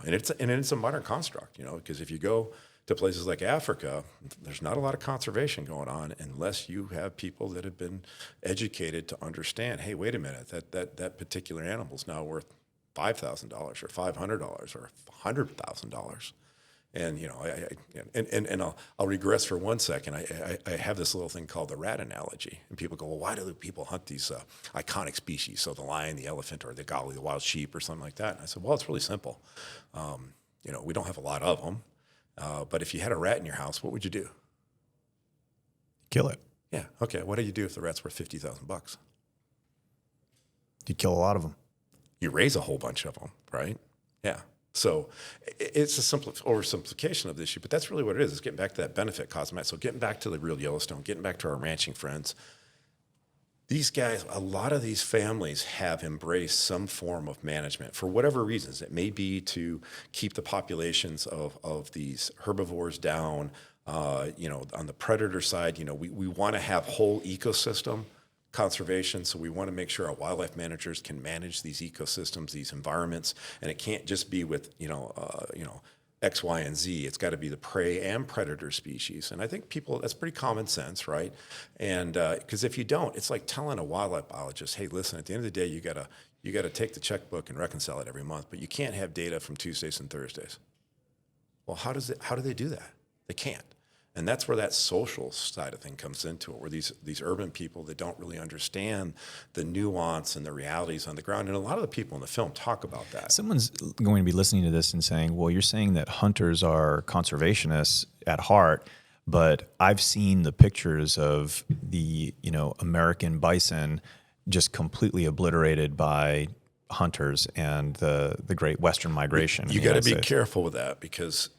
And it's a modern construct, because if you go to places like Africa, there's not a lot of conservation going on unless you have people that have been educated to understand, hey, wait a minute, that particular animal is now worth $5,000 or $500 or $100,000. And I'll regress for 1 second. I have this little thing called the rat analogy, and people go, well, why do people hunt these iconic species? So the lion, the elephant, or the golly, the wild sheep, or something like that. And I said, well, it's really simple. We don't have a lot of them, but if you had a rat in your house, what would you do? Kill it. Yeah. Okay. What do you do if the rat's worth $50,000? You kill a lot of them. You raise a whole bunch of them, right? Yeah. So it's a oversimplification of the issue, but that's really what it is. It's getting back to that benefit cost. So getting back to the Real Yellowstone, getting back to our ranching friends, these guys, a lot of these families have embraced some form of management for whatever reasons. It may be to keep the populations of these herbivores down. On the predator side, we want to have whole ecosystem conservation, so we want to make sure our wildlife managers can manage these ecosystems, these environments, and it can't just be with X, Y, and Z. It's got to be the prey and predator species. And I think that's pretty common sense, right? And because if you don't, it's like telling a wildlife biologist, hey, listen, at the end of the day, you gotta take the checkbook and reconcile it every month, but you can't have data from Tuesdays and Thursdays. Well, how do they do that? They can't. And that's where that social side of thing comes into it, where these urban people that don't really understand the nuance and the realities on the ground. And a lot of the people in the film talk about that. Someone's going to be listening to this and saying, well, you're saying that hunters are conservationists at heart, but I've seen the pictures of the, American bison just completely obliterated by hunters and the Great Western Migration. You got to be careful with that, because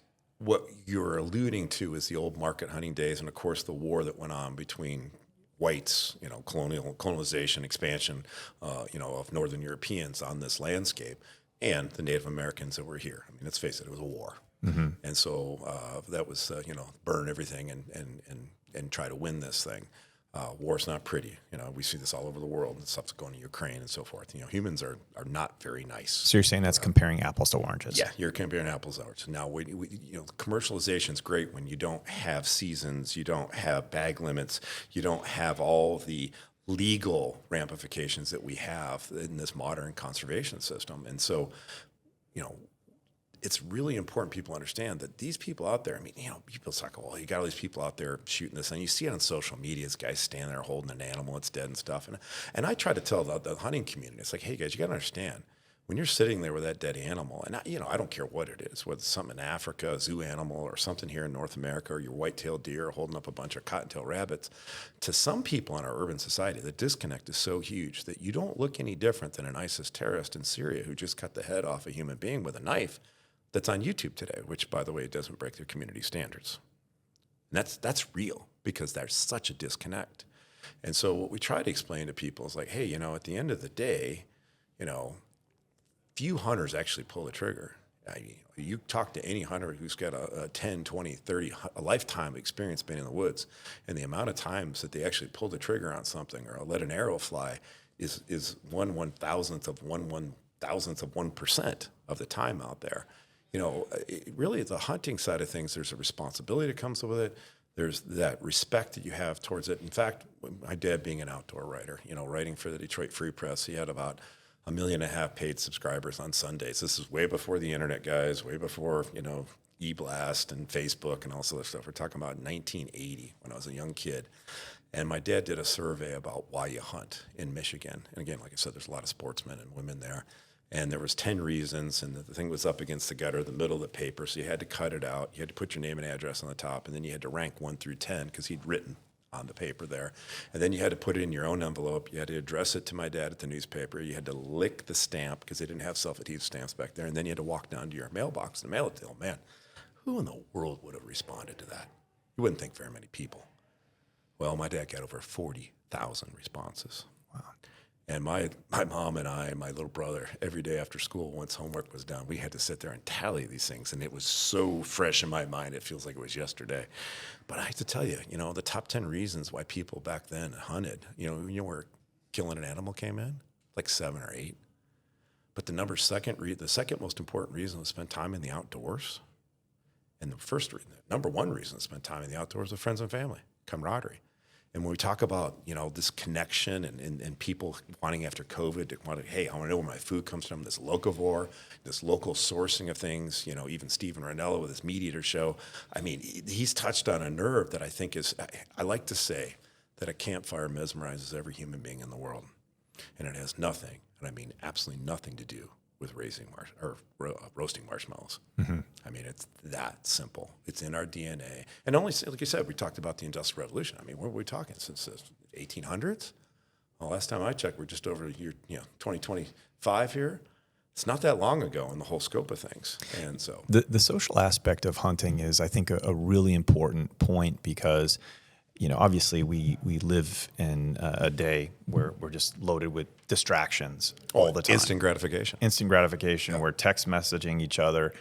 what you're alluding to is the old market hunting days, and of course the war that went on between whites, colonization, expansion, of Northern Europeans on this landscape, and the Native Americans that were here. I mean, let's face it, it was a war, and so that was burn everything and try to win this thing. War's not pretty. We see this all over the world, and stuff's going to Ukraine and so forth. Humans are not very nice. So you're saying that's comparing apples to oranges? Yeah, you're comparing apples to oranges. Now, commercialization's great when you don't have seasons, you don't have bag limits, you don't have all the legal ramifications that we have in this modern conservation system. And so, it's really important people understand that these people out there, people talk, well, you got all these people out there shooting this, and you see it on social media, this guy standing there holding an animal, it's dead and stuff. And I try to tell the hunting community, it's like, hey guys, you got to understand, when you're sitting there with that dead animal, and I don't care what it is, whether it's something in Africa, a zoo animal, or something here in North America, or your white-tailed deer holding up a bunch of cottontail rabbits, to some people in our urban society, the disconnect is so huge that you don't look any different than an ISIS terrorist in Syria who just cut the head off a human being with a knife that's on YouTube today, which, by the way, doesn't break their community standards. And that's real, because there's such a disconnect. And so what we try to explain to people is like, hey, at the end of the day, few hunters actually pull the trigger. You talk to any hunter who's got a 10, 20, 30, a lifetime experience being in the woods, and the amount of times that they actually pull the trigger on something or let an arrow fly is 1/1000th of 1/1000th of 1% of the time out there. Really the hunting side of things, there's a responsibility that comes with it. There's that respect that you have towards it. In fact, my dad being an outdoor writer, writing for the Detroit Free Press, he had about 1.5 million paid subscribers on Sundays. This is way before the internet, guys, way before, e-blast and Facebook and all this other stuff. We're talking about 1980 when I was a young kid. And my dad did a survey about why you hunt in Michigan. And again, like I said, there's a lot of sportsmen and women there. And there was 10 reasons, and the thing was up against the gutter, the middle of the paper, so you had to cut it out. You had to put your name and address on the top, and then you had to rank 1 through 10 because he'd written on the paper there. And then you had to put it in your own envelope. You had to address it to my dad at the newspaper. You had to lick the stamp because they didn't have self-adhesive stamps back there. And then you had to walk down to your mailbox and mail it to them. Man, who in the world would have responded to that? You wouldn't think very many people. Well, my dad got over 40,000 responses. Wow. And my mom and I and my little brother, every day after school, once homework was done, we had to sit there and tally these things. And it was so fresh in my mind, it feels like it was yesterday. But I have to tell you, the top 10 reasons why people back then hunted, where killing an animal came in, like 7 or 8. But the second most important reason was spend time in the outdoors. And the number one reason to spend time in the outdoors with friends and family, camaraderie. And when we talk about, this connection and people wanting after COVID hey, I want to know where my food comes from, this locavore, this local sourcing of things, even Steven Ranella with his Meat Eater show. He's touched on a nerve that I think I like to say that a campfire mesmerizes every human being in the world. And it has nothing, and I mean absolutely nothing to do with roasting marshmallows. Mm-hmm. It's that simple. It's in our DNA. And only, like you said, we talked about the Industrial Revolution. What were we talking, since the 1800s? Well, last time I checked, we're just over year 2025 here. It's not that long ago in the whole scope of things. And so the social aspect of hunting is, I think, a really important point, because obviously we live in a day where we're just loaded with distractions all the time. Instant gratification. Yeah. We're text messaging each other.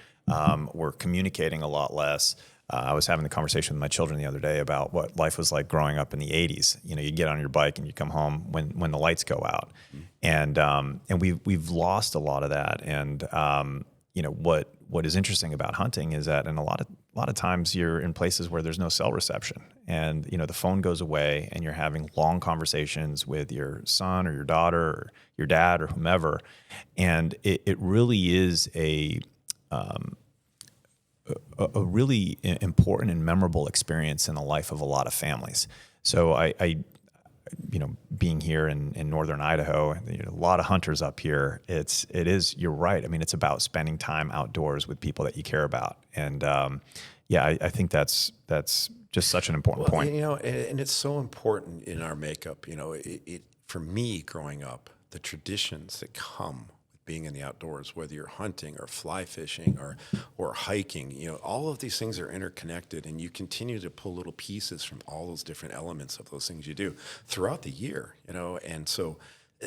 We're communicating a lot less. I was having the conversation with my children the other day about what life was like growing up in the 80s. You get on your bike and you come home when the lights go out. Mm-hmm. And we've lost a lot of that. And what is interesting about hunting is that in a lot of times you're in places where there's no cell reception, and the phone goes away, and you're having long conversations with your son or your daughter or your dad or whomever, and it really is a really important and memorable experience in the life of a lot of families. So I being here in northern Idaho, a lot of hunters up here. It is. You're right. It's about spending time outdoors with people that you care about, and I think that's just such an important point. And it's so important in our makeup. For me, growing up, the traditions that come with being in the outdoors, whether you're hunting or fly fishing or hiking, all of these things are interconnected, and you continue to pull little pieces from all those different elements of those things you do throughout the year, and so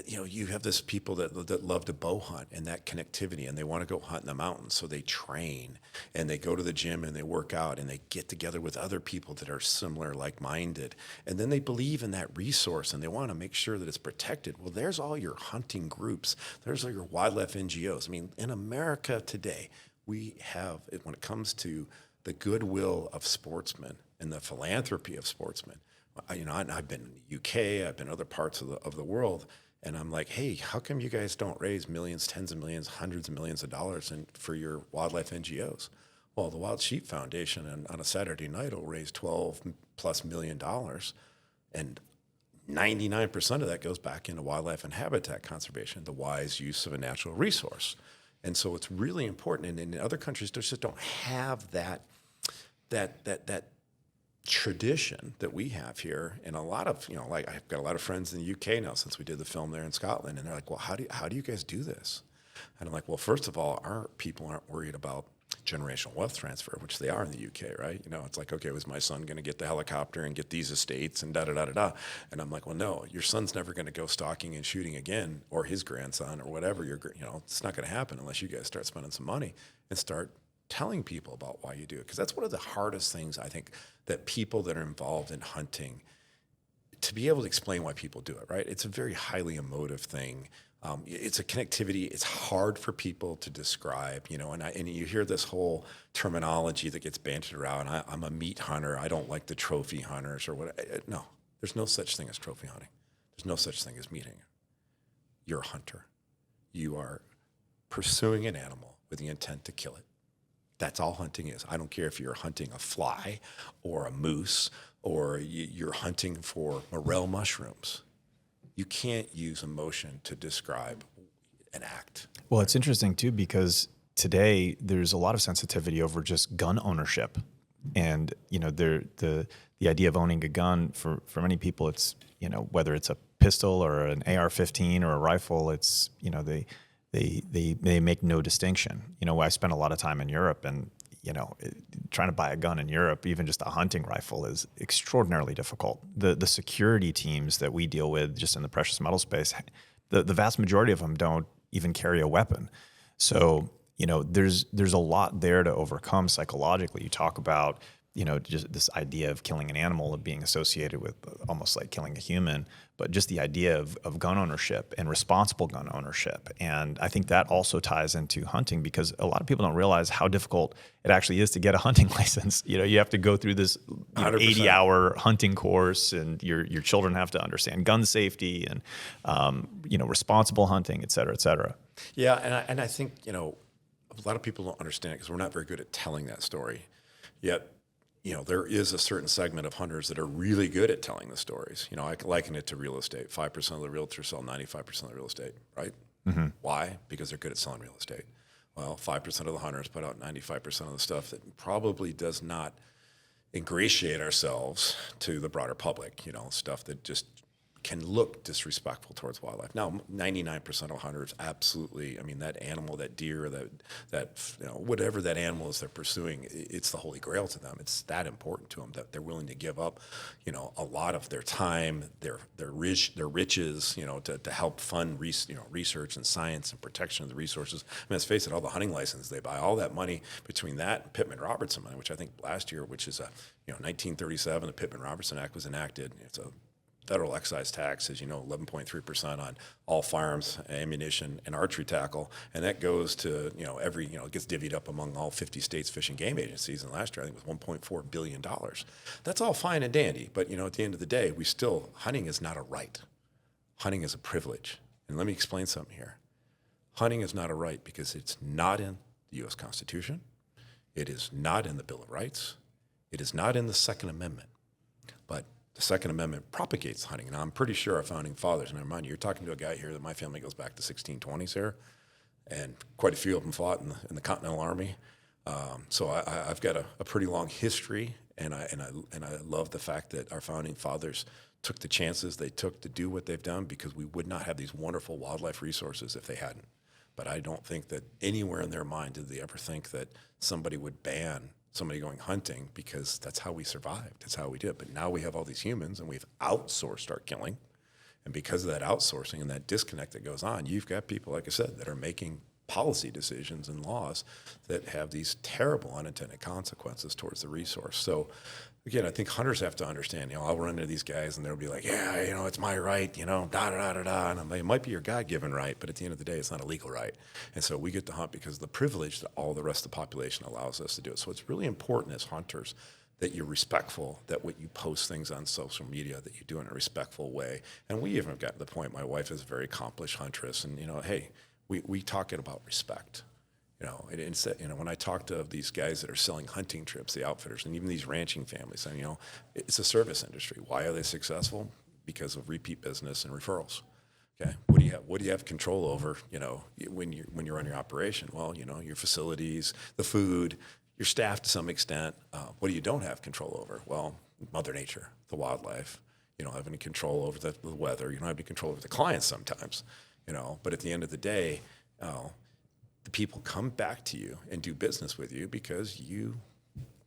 you have this people that love to bow hunt and that connectivity, and they want to go hunt in the mountains. So they train and they go to the gym and they work out and they get together with other people that are similar, like-minded. And then they believe in that resource and they want to make sure that it's protected. Well, there's all your hunting groups. There's all your wildlife NGOs. I mean, in America today, we have, when it comes to the goodwill of sportsmen and the philanthropy of sportsmen, I've been in the UK, I've been in other parts of the world, and I'm like, hey, how come you guys don't raise millions, tens of millions, hundreds of millions of dollars for your wildlife NGOs? Well, the Wild Sheep Foundation on a Saturday night will raise $12+ million, and 99% of that goes back into wildlife and habitat conservation, the wise use of a natural resource. And so it's really important. And in other countries, they just don't have that tradition that we have here. And a lot of, like I've got a lot of friends in the UK now since we did the film there in Scotland, and they're like, well, how do you guys do this? And I'm like, well, first of all, our people aren't worried about generational wealth transfer, which they are in the UK, right? It's like, okay, was my son going to get the helicopter and get these estates and da-da-da-da-da? And I'm like, well, no, your son's never going to go stalking and shooting again, or his grandson or whatever. It's not going to happen unless you guys start spending some money and start telling people about why you do it. Because that's one of the hardest things, I think, that people that are involved in hunting, to be able to explain why people do it, right? It's a very highly emotive thing. It's a connectivity. It's hard for people to describe, and you hear this whole terminology that gets bandied around. I'm a meat hunter. I don't like the trophy hunters or what. No, there's no such thing as trophy hunting. There's no such thing as meat hunting. You're a hunter. You are pursuing an animal with the intent to kill it. That's all hunting is. I don't care if you're hunting a fly or a moose or you're hunting for morel mushrooms. You can't use emotion to describe an act. Well, it's interesting too, because today there's a lot of sensitivity over just gun ownership. And, the idea of owning a gun for many people, it's, whether it's a pistol or an AR-15 or a rifle, it's, they make no distinction. I spent a lot of time in Europe, and trying to buy a gun in Europe, even just a hunting rifle, is extraordinarily difficult. The security teams that we deal with just in the precious metal space, the vast majority of them don't even carry a weapon. So there's a lot there to overcome psychologically. You talk about just this idea of killing an animal of being associated with almost like killing a human, but just the idea of gun ownership and responsible gun ownership. And I think that also ties into hunting, because a lot of people don't realize how difficult it actually is to get a hunting license. You have to go through this 80-hour hunting course, and your children have to understand gun safety and responsible hunting, et cetera, et cetera. Yeah, and I think a lot of people don't understand it because we're not very good at telling that story. Yet, there is a certain segment of hunters that are really good at telling the stories. I can liken it to real estate. 5% of the realtors sell 95% of the real estate, right? Mm-hmm. Why? Because they're good at selling real estate. Well, 5% of the hunters put out 95% of the stuff that probably does not ingratiate ourselves to the broader public, stuff that just can look disrespectful towards wildlife. Now, 99% of hunters absolutely, that animal, that deer, that whatever that animal is they're pursuing, it's the holy grail to them. It's that important to them that they're willing to give up, a lot of their time, their riches, to help fund research and science and protection of the resources. Let's face it, all the hunting licenses they buy, all that money between that and Pittman-Robertson money, which I think last year, which is 1937, the Pittman-Robertson Act was enacted. It's a federal excise tax, as 11.3% on all firearms, ammunition, and archery tackle, and that goes to it gets divvied up among all 50 states fish and game agencies. And last year, I think it was $1.4 billion. That's all fine and dandy, but at the end of the day, hunting is not a right. Hunting is a privilege. And let me explain something here. Hunting is not a right because it's not in the U.S. Constitution. It is not in the Bill of Rights. It is not in the Second Amendment. But the Second Amendment propagates hunting. Now, I'm pretty sure our founding fathers, and mind you, you're talking to a guy here that my family goes back to 1620s here, and quite a few of them fought in the Continental Army. So I've got a pretty long history, and I love the fact that our founding fathers took the chances they took to do what they've done, because we would not have these wonderful wildlife resources if they hadn't. But I don't think that anywhere in their mind did they ever think that somebody would ban somebody going hunting, because that's how we survived. That's how we did. But now we have all these humans, and we've outsourced our killing, And because of that outsourcing and that disconnect that goes on, you've got people, like I said, that are making policy decisions and laws that have these terrible unintended consequences towards the resource. So again, I think hunters have to understand, I'll run into these guys and they'll be like, yeah, it's my right, da-da-da-da-da. And I'm like, it might be your God-given right, but at the end of the day, it's not a legal right. And so we get to hunt because of the privilege that all the rest of the population allows us to do it. So it's really important as hunters that you're respectful, that when you post things on social media, that you do it in a respectful way. And we even got to the point, my wife is a very accomplished huntress, and, hey, we talk it about respect. When I talk to these guys that are selling hunting trips, the outfitters, and even these ranching families, and it's a service industry. Why are they successful? Because of repeat business and referrals. Okay, what do you have control over? When you're on your operation, well, your facilities, the food, your staff to some extent. What do you don't have control over? Well, Mother Nature, the wildlife. You don't have any control over the weather. You don't have any control over the clients sometimes. But at the end of the day, the people come back to you and do business with you because you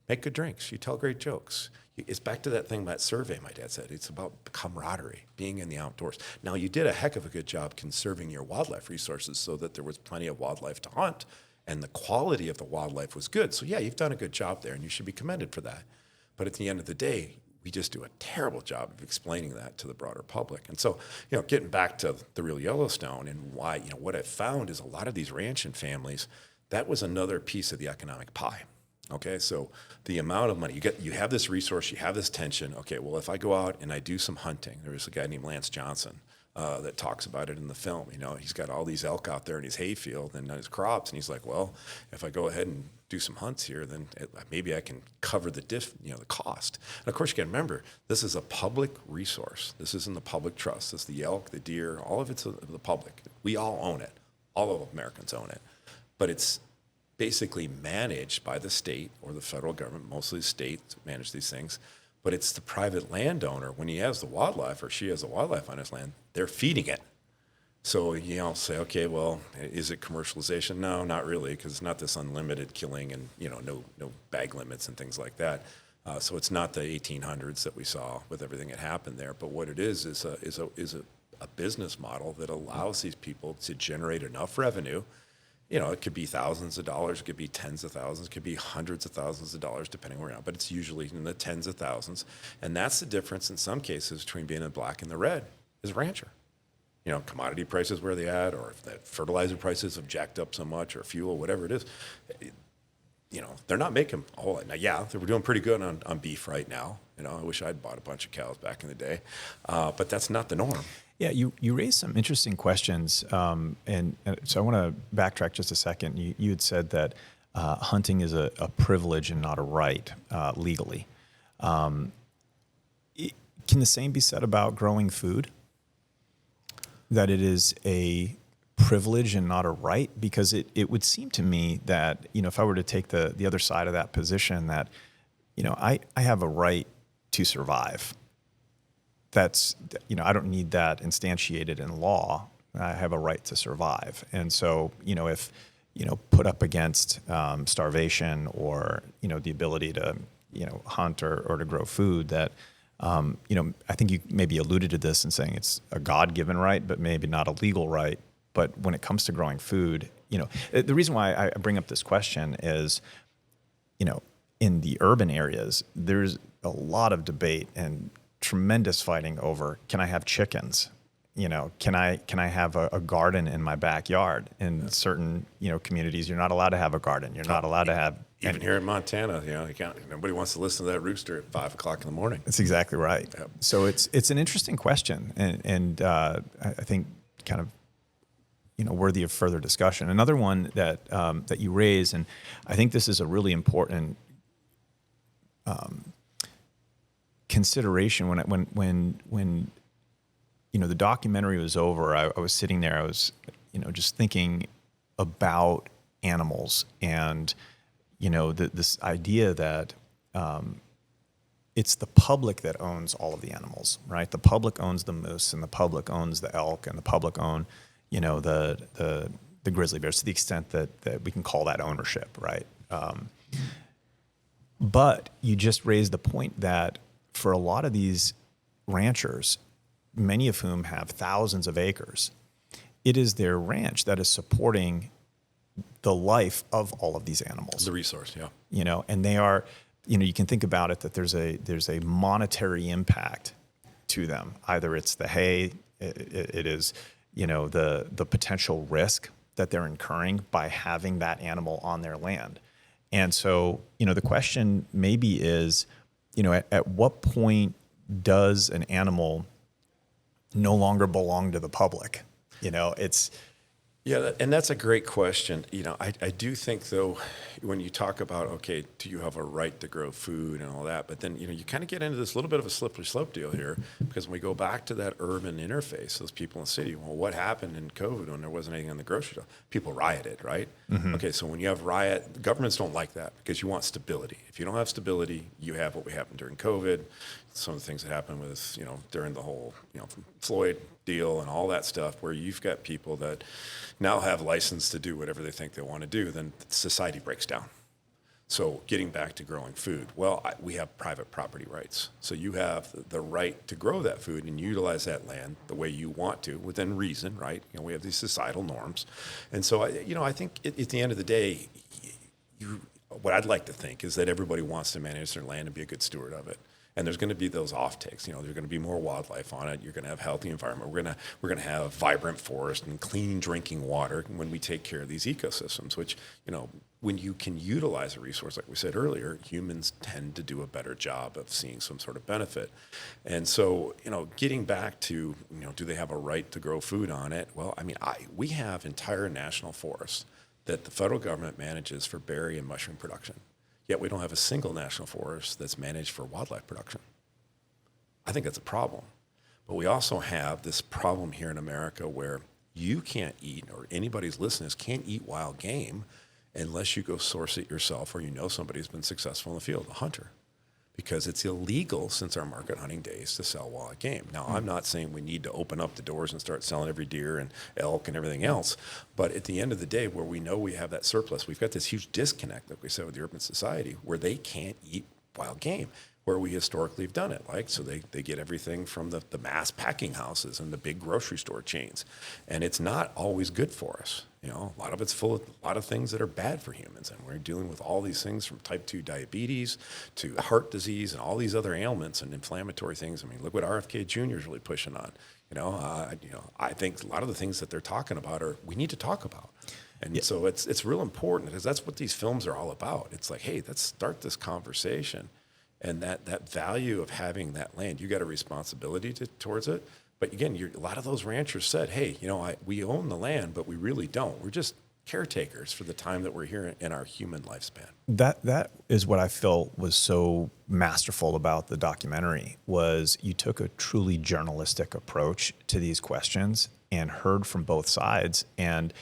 make good drinks, you tell great jokes. It's back to that thing, that survey my dad said. It's about camaraderie, being in the outdoors. Now, you did a heck of a good job conserving your wildlife resources so that there was plenty of wildlife to hunt, and the quality of the wildlife was good. So yeah, you've done a good job there, and you should be commended for that. But at the end of the day, we just do a terrible job of explaining that to the broader public. And so, getting back to the Real Yellowstone and why, what I found is a lot of these ranching families, that was another piece of the economic pie. Okay, so the amount of money, you have this resource, you have this tension. Okay, well, if I go out and I do some hunting, there's a guy named Lance Johnson that talks about it in the film. He's got all these elk out there in his hayfield and his crops, and he's like, well, if I go ahead and do some hunts here, then maybe I can cover the cost. And of course, you got to remember, this is a public resource. This is in the public trust. This is the elk, the deer, all of it's the public. We all own it. All of Americans own it. But it's basically managed by the state or the federal government. Mostly the state manage these things. But it's the private landowner, when he has the wildlife or she has the wildlife on his land, they're feeding it. So, say, okay, well, is it commercialization? No, not really, because it's not this unlimited killing and, no bag limits and things like that. So it's not the 1800s that we saw with everything that happened there. But what it is a business model that allows these people to generate enough revenue. It could be thousands of dollars, it could be tens of thousands, it could be hundreds of thousands of dollars, depending where you're at, but it's usually in the tens of thousands. And that's the difference in some cases between being in the black and the red as a rancher. Commodity prices where they at, or if that fertilizer prices have jacked up so much, or fuel, whatever it is, they're not making a whole lot. Now, yeah, they were doing pretty good on beef right now. I wish I'd bought a bunch of cows back in the day, but that's not the norm. Yeah, you raised some interesting questions, and so I want to backtrack just a second. You had said that hunting is a privilege and not a right legally. Can the same be said about growing food? That it is a privilege and not a right? Because it would seem to me that, if I were to take the other side of that position, that, I have a right to survive. That's, I don't need that instantiated in law. I have a right to survive. And so, if, put up against starvation or, the ability to, hunt or to grow food, that, I think you maybe alluded to this in saying it's a God-given right, but maybe not a legal right. But when it comes to growing food, the reason why I bring up this question is, in the urban areas, there's a lot of debate and tremendous fighting over, can I have chickens? Can I have a garden in my backyard? In certain, communities, you're not allowed to have a garden. You're not allowed to have. Even here in Montana, nobody wants to listen to that rooster at 5 o'clock in the morning. That's exactly right. Yep. So it's an interesting question, and I think kind of, worthy of further discussion. Another one that you raise, and I think this is a really important consideration when the documentary was over. I was sitting there. I was just thinking about animals and this idea that it's the public that owns all of the animals, right? The public owns the moose, and the public owns the elk, and the public own the grizzly bears, to the extent that we can call that ownership, right? But you just raised the point that for a lot of these ranchers, many of whom have thousands of acres. It is their ranch that is supporting the life of all of these animals. The resource, yeah. You know, and they are, you know, you can think about it that there's a monetary impact to them. Either it's the hay, it is, you know, the potential risk that they're incurring by having that animal on their land. And so, you know, the question maybe is, you know, at what point does an animal no longer belong to the public? You know, it's... Yeah, and that's a great question. You know, I do think, though, when you talk about, okay, do you have a right to grow food and all that, but then, you know, you kind of get into this little bit of a slippery slope deal here, because when we go back to that urban interface, those people in the city, well, what happened in COVID when there wasn't anything on the grocery store? People rioted, right? Mm-hmm. Okay, so when you have riot, governments don't like that because you want stability. If you don't have stability, you have what we happened during COVID, some of the things that happened with, you know, during the whole, you know, Floyd deal and all that stuff, where you've got people that now have license to do whatever they think they want to do, then society breaks down. So getting back to growing food, well, we have private property rights. So you have the right to grow that food and utilize that land the way you want to, within reason, right? You know, we have these societal norms. And so, I think at the end of the day, what I'd like to think is that everybody wants to manage their land and be a good steward of it. And there's going to be those off takes. You know, there's going to be more wildlife on it. You're going to have healthy environment. We're going to have vibrant forest and clean drinking water when we take care of these ecosystems. Which, you know, when you can utilize a resource, like we said earlier, humans tend to do a better job of seeing some sort of benefit. And so, you know, getting back to, you know, do they have a right to grow food on it? Well, I mean, we have entire national forests that the federal government manages for berry and mushroom production. Yet we don't have a single national forest that's managed for wildlife production. I think that's a problem. But we also have this problem here in America where you can't eat, or anybody's listeners can't eat wild game unless you go source it yourself, or you know somebody who's been successful in the field, a hunter. Because it's illegal since our market hunting days to sell wild game. Now, I'm not saying we need to open up the doors and start selling every deer and elk and everything else, but at the end of the day, where we know we have that surplus, we've got this huge disconnect, like we said, with the urban society, where they can't eat wild game, where we historically have done it. Like, so they get everything from the mass packing houses and the big grocery store chains. And it's not always good for us. You know, a lot of it's full of a lot of things that are bad for humans. And we're dealing with all these things, from type 2 diabetes to heart disease and all these other ailments and inflammatory things. I mean, look what RFK Jr. is really pushing on. I think a lot of the things that they're talking about we need to talk about. And so it's real important, because that's what these films are all about. It's like, hey, let's start this conversation. And that value of having that land, you got a responsibility towards it. But again, a lot of those ranchers said, hey, you know, we own the land, but we really don't. We're just caretakers for the time that we're here in our human lifespan. That is what I felt was so masterful about the documentary, was you took a truly journalistic approach to these questions and heard from both sides and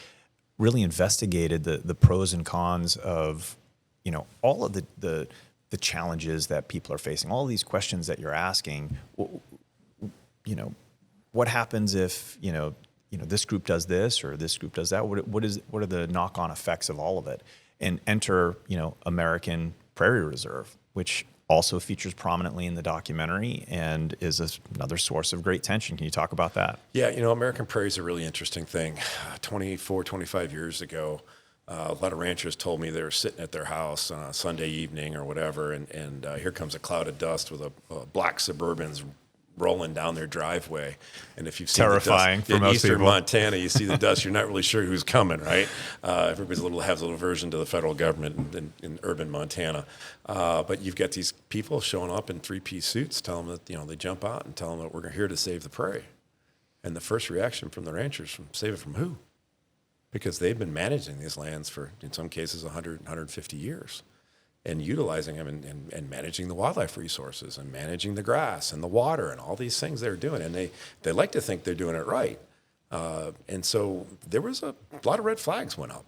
really investigated the pros and cons of, you know, all of the challenges that people are facing, all of these questions that you're asking. You know, what happens if, you know, this group does this or this group does that? What are the knock-on effects of all of it? And enter, you know, American Prairie Reserve, which also features prominently in the documentary and is another source of great tension. Can you talk about that? Yeah, you know, American Prairie is a really interesting thing. 25 years ago, a lot of ranchers told me they were sitting at their house on a Sunday evening or whatever, and here comes a cloud of dust with a black Suburbans rolling down their driveway. And if you've seen terrifying the dust, for most eastern people. Montana, you see the dust, you're not really sure who's coming, right? Everybody's has a little version to the federal government in urban Montana. But you've got these people showing up in three-piece suits, telling them that, you know, they jump out and tell them that we're here to save the prairie. And the first reaction from the ranchers, save it from who? Because they've been managing these lands for, in some cases, 100, 150 years, and utilizing them and managing the wildlife resources and managing the grass and the water and all these things they're doing. And they like to think they're doing it right. And so there was a lot of red flags went up.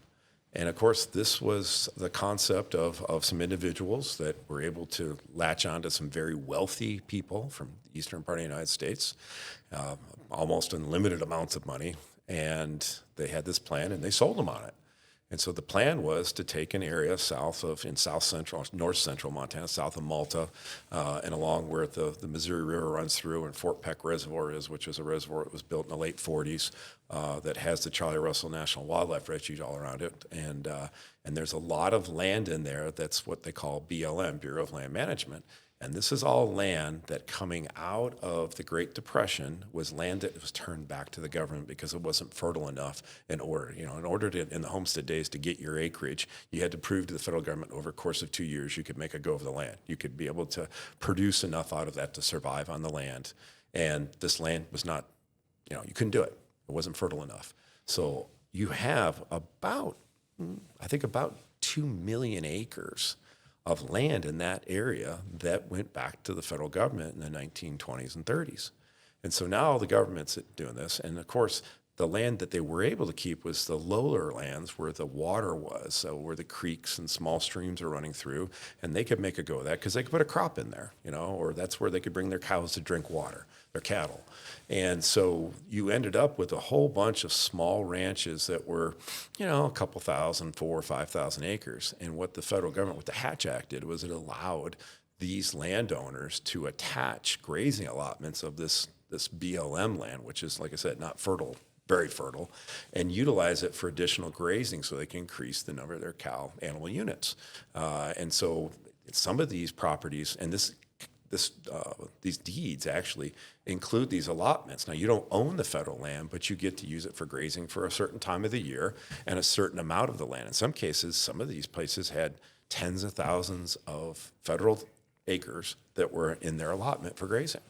And of course, this was the concept of some individuals that were able to latch on to some very wealthy people from the eastern part of the United States, almost unlimited amounts of money. And they had this plan and they sold them on it. And so the plan was to take an area north central Montana, south of Malta, and along where the Missouri River runs through and Fort Peck Reservoir is, which is a reservoir that was built in the late 40s that has the Charlie Russell National Wildlife Refuge all around it. And there's a lot of land in there that's what they call BLM, Bureau of Land Management. And this is all land that coming out of the Great Depression was land that was turned back to the government because it wasn't fertile enough in order to, in the homestead days, to get your acreage, you had to prove to the federal government over a course of 2 years you could make a go of the land. You could be able to produce enough out of that to survive on the land. And this land was not, you couldn't do it. It wasn't fertile enough. So you have about 2 million acres of land in that area that went back to the federal government in the 1920s and 30s. And so now the government's doing this. And of course, the land that they were able to keep was the lower lands where the water was, so where the creeks and small streams are running through. And they could make a go of that because they could put a crop in there, or that's where they could bring their cows to drink water, their cattle. And so you ended up with a whole bunch of small ranches that were, a couple thousand, 4,000 or 5,000 acres. And what the federal government, what the Hatch Act did was it allowed these landowners to attach grazing allotments of this BLM land, which is, like I said, not fertile, very fertile, and utilize it for additional grazing so they can increase the number of their cow animal units. And so some of these properties, and these deeds actually include these allotments. Now, you don't own the federal land, but you get to use it for grazing for a certain time of the year and a certain amount of the land. In some cases, some of these places had tens of thousands of federal acres that were in their allotment for grazing.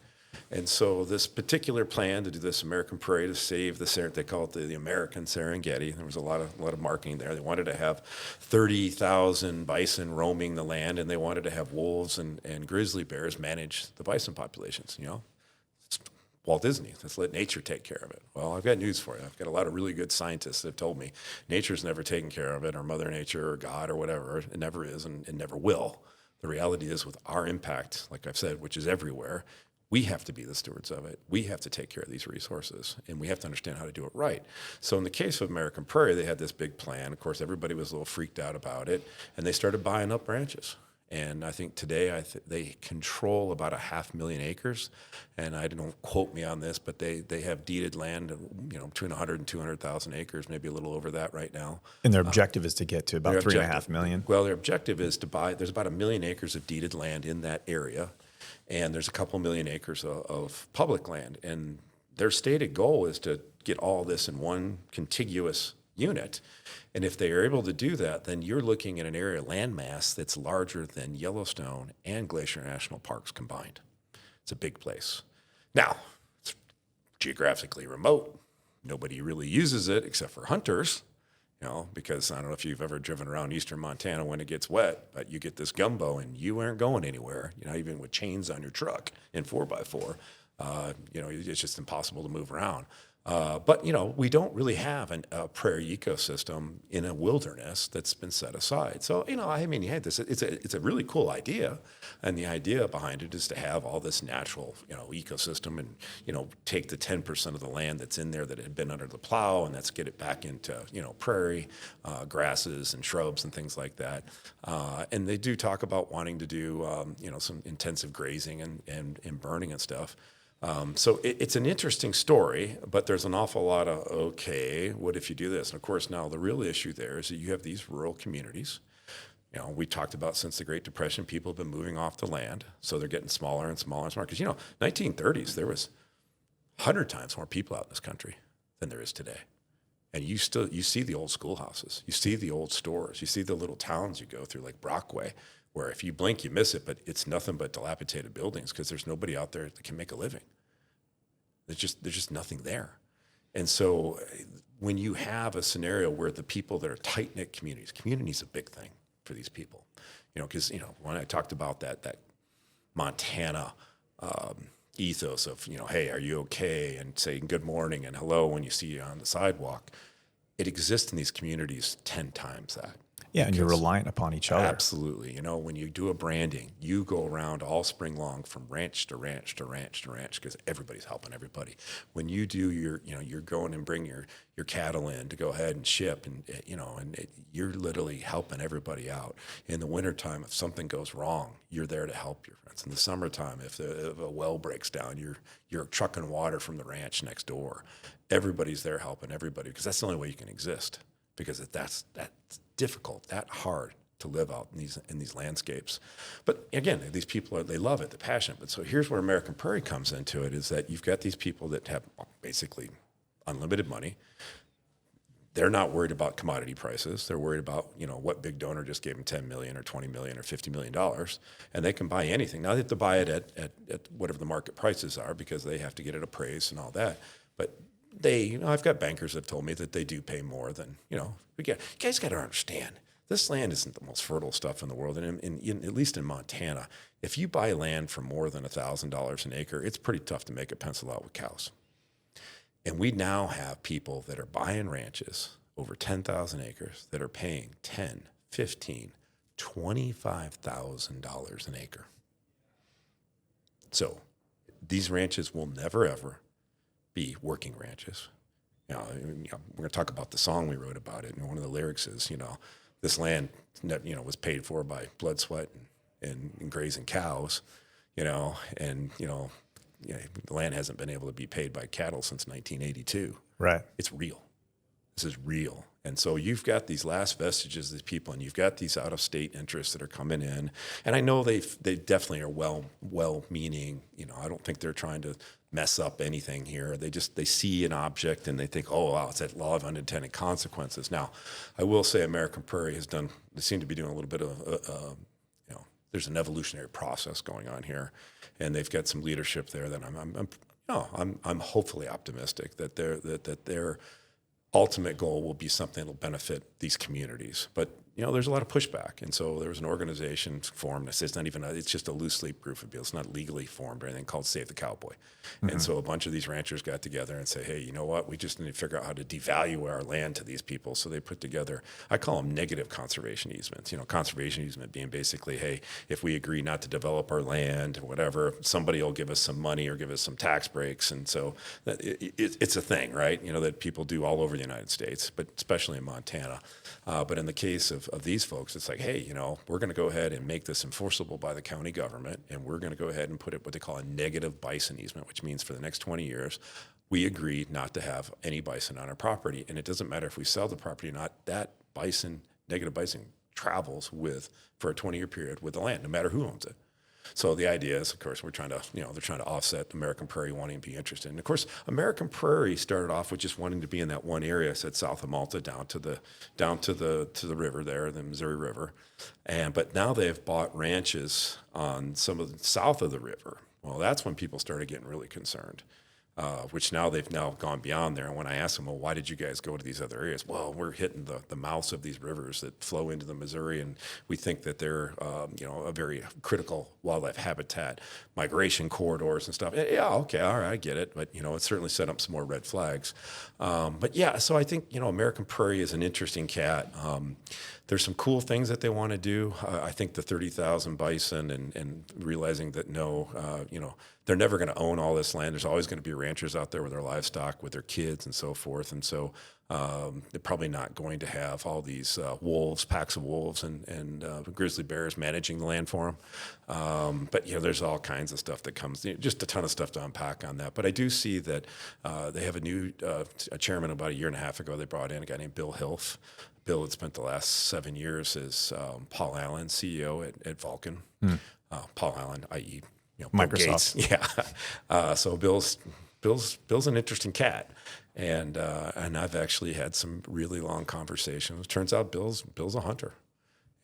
And so this particular plan to do this American Prairie to save they call it the American Serengeti. There was a lot of marketing there. They wanted to have 30,000 bison roaming the land, and they wanted to have wolves and grizzly bears manage the bison populations. It's Walt Disney. Let's let nature take care of it. Well, I've got news for you. I've got a lot of really good scientists that have told me nature's never taken care of it, or Mother Nature, or God, or whatever. It never is, and it never will. The reality is, with our impact, like I've said, which is everywhere, we have to be the stewards of it. We have to take care of these resources, and we have to understand how to do it right. So in the case of American Prairie, they had this big plan. Of course, everybody was a little freaked out about it, and they started buying up ranches. And I think today they control about 500,000 acres. And I don't quote me on this, but they have deeded land, between 100 and 200,000 acres, maybe a little over that right now. And their objective is to get to about 3.5 million. Well, their objective is to buy. There's about 1 million acres of deeded land in that area. And there's a couple million acres of public land. And their stated goal is to get all this in one contiguous unit. And if they are able to do that, then you're looking at an area landmass that's larger than Yellowstone and Glacier National Parks combined. It's a big place. Now, it's geographically remote. Nobody really uses it except for hunters. Because I don't know if you've ever driven around eastern Montana when it gets wet, but you get this gumbo and you aren't going anywhere, even with chains on your truck in 4x4, it's just impossible to move around. But we don't really have a prairie ecosystem in a wilderness that's been set aside. So, you had this, it's a really cool idea. And the idea behind it is to have all this natural, ecosystem and, take the 10% of the land that's in there that had been under the plow, and let's get it back into, prairie, grasses and shrubs and things like that. And they do talk about wanting to do, some intensive grazing and burning and stuff. So it's an interesting story, but there's an awful lot of, okay, what if you do this? And of course, now the real issue there is that you have these rural communities. We talked about since the Great Depression, people have been moving off the land, so they're getting smaller and smaller and smaller. Because, 1930s, there was 100 times more people out in this country than there is today. And you see the old schoolhouses, you see the old stores, you see the little towns you go through, like Brockway, where if you blink, you miss it, but it's nothing but dilapidated buildings because there's nobody out there that can make a living. There's just nothing there. And so when you have a scenario where the people that are tight-knit community is a big thing for these people. Because, when I talked about that Montana ethos of, hey, are you okay? And saying good morning and hello when you see you on the sidewalk, it exists in these communities 10 times that. Yeah, and you're reliant upon each other. Absolutely. You know, when you do a branding, you go around all spring long from ranch to ranch to ranch to ranch because everybody's helping everybody. When you do you're going and bring your cattle in to go ahead and ship, and you're literally helping everybody out. In the wintertime, if something goes wrong, you're there to help your friends. In the summertime, if a well breaks down, you're trucking water from the ranch next door. Everybody's there helping everybody because that's the only way you can exist, because that's difficult, that hard to live out in these landscapes. But again, these people they love it, they're passionate. But so here's where American Prairie comes into it, is that you've got these people that have basically unlimited money. They're not worried about commodity prices. They're worried about, what big donor just gave them $10 million or $20 million or $50 million, and they can buy anything. Now they have to buy it at whatever the market prices are because they have to get it appraised and all that. But I've got bankers that have told me that they do pay more than, you guys got to understand, this land isn't the most fertile stuff in the world. And at least in Montana, if you buy land for more than $1,000 an acre, it's pretty tough to make it pencil out with cows. And we now have people that are buying ranches over 10,000 acres that are paying $10,000, $15,000, $25,000 an acre. So these ranches will never, ever be working ranches. We're going to talk about the song we wrote about it, and one of the lyrics is, this land, was paid for by blood, sweat, and grazing cows, and the land hasn't been able to be paid by cattle since 1982. Right. It's real. This is real. And so you've got these last vestiges of these people, and you've got these out-of-state interests that are coming in. And I know they definitely are well-meaning. I don't think they're trying to mess up anything here. They see an object and they think, oh, wow, it's that law of unintended consequences. Now, I will say American Prairie they seem to be doing a little bit of, there's an evolutionary process going on here, and they've got some leadership there that I'm hopefully optimistic that their ultimate goal will be something that will benefit these communities. But there's a lot of pushback, and so there was an organization formed. It's just a loose leaf group of people. It's not legally formed or anything, called Save the Cowboy. Mm-hmm. And so a bunch of these ranchers got together and say, hey, you know what? We just need to figure out how to devalue our land to these people. So they put together, I call them negative conservation easements. Conservation easement being basically, hey, if we agree not to develop our land or whatever, somebody will give us some money or give us some tax breaks. And so it's a thing, right? That people do all over the United States, but especially in Montana. But in the case of these folks, it's like, hey, we're going to go ahead and make this enforceable by the county government, and we're going to go ahead and put it what they call a negative bison easement, which means for the next 20 years, we agree not to have any bison on our property. And it doesn't matter if we sell the property or not, that negative bison travels for a 20-year period with the land, no matter who owns it. So the idea is, of course, they're trying to offset American Prairie wanting to be interested. And of course, American Prairie started off with just wanting to be in that one area, said south of Malta down to the river there, the Missouri River. But now they've bought ranches on some of the south of the river. Well, that's when people started getting really concerned. Which now they've gone beyond there. And when I asked them, well, why did you guys go to these other areas? Well, we're hitting the mouths of these rivers that flow into the Missouri, and we think that they're, a very critical wildlife habitat, migration corridors and stuff. Yeah, okay, all right, I get it. But, it certainly set up some more red flags. But yeah, so I think, American Prairie is an interesting cat. There's some cool things that they want to do. I think the 30,000 bison and realizing that they're never going to own all this land. There's always going to be ranchers out there with their livestock, with their kids and so forth. And so they're probably not going to have all these packs of wolves and grizzly bears managing the land for them. But there's all kinds of stuff that comes, just a ton of stuff to unpack on that. But I do see that they have a new chairman about a year and a half ago. They brought in a guy named Bill Hilf. Bill had spent the last 7 years as Paul Allen, CEO at Vulcan. Paul Allen, i.e., Microsoft. Gates. Yeah. So Bill's an interesting cat, and I've actually had some really long conversations. Turns out Bill's a hunter,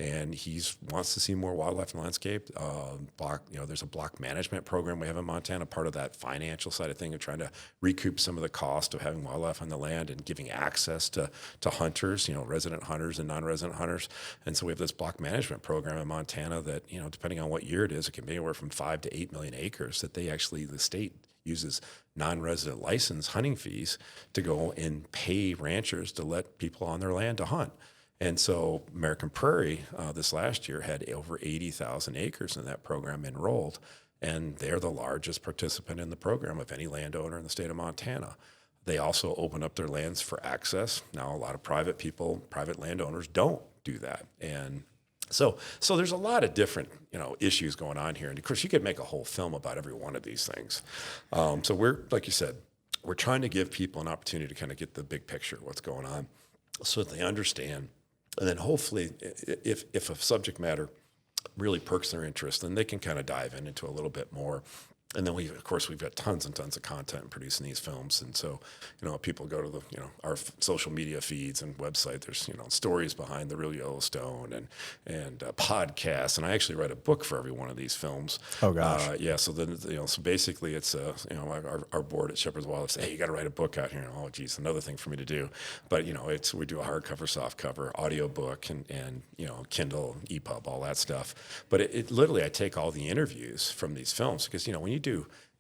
and he wants to see more wildlife in the landscape. There's a block management program we have in Montana, part of that financial side of thing, of trying to recoup some of the cost of having wildlife on the land and giving access to hunters, resident hunters and non-resident hunters. And so we have this block management program in Montana that, depending on what year it is, it can be anywhere from 5 to 8 million acres that the state uses non-resident license hunting fees to go and pay ranchers to let people on their land to hunt. And so American Prairie this last year had over 80,000 acres in that program enrolled, and they're the largest participant in the program of any landowner in the state of Montana. They also open up their lands for access. Now, a lot of private people, private landowners don't do that. And so there's a lot of different, issues going on here. And of course, you could make a whole film about every one of these things. So we're, like you said, we're trying to give people an opportunity to kind of get the big picture of what's going on so that they understand. And then hopefully, if a subject matter really perks their interest, then they can kind of dive into a little bit more. And then we've got tons and tons of content producing these films. And so, people go to our social media feeds and website, there's, stories behind the Real Yellowstone and podcasts. And I actually write a book for every one of these films. Oh, gosh. Yeah. So then, so basically it's, our board at Shepherd's Wildlife says, hey, you got to write a book out here. Oh, geez, another thing for me to do. But, we do a hardcover, softcover, audio book, and Kindle, EPUB, all that stuff. But it literally, I take all the interviews from these films because, when you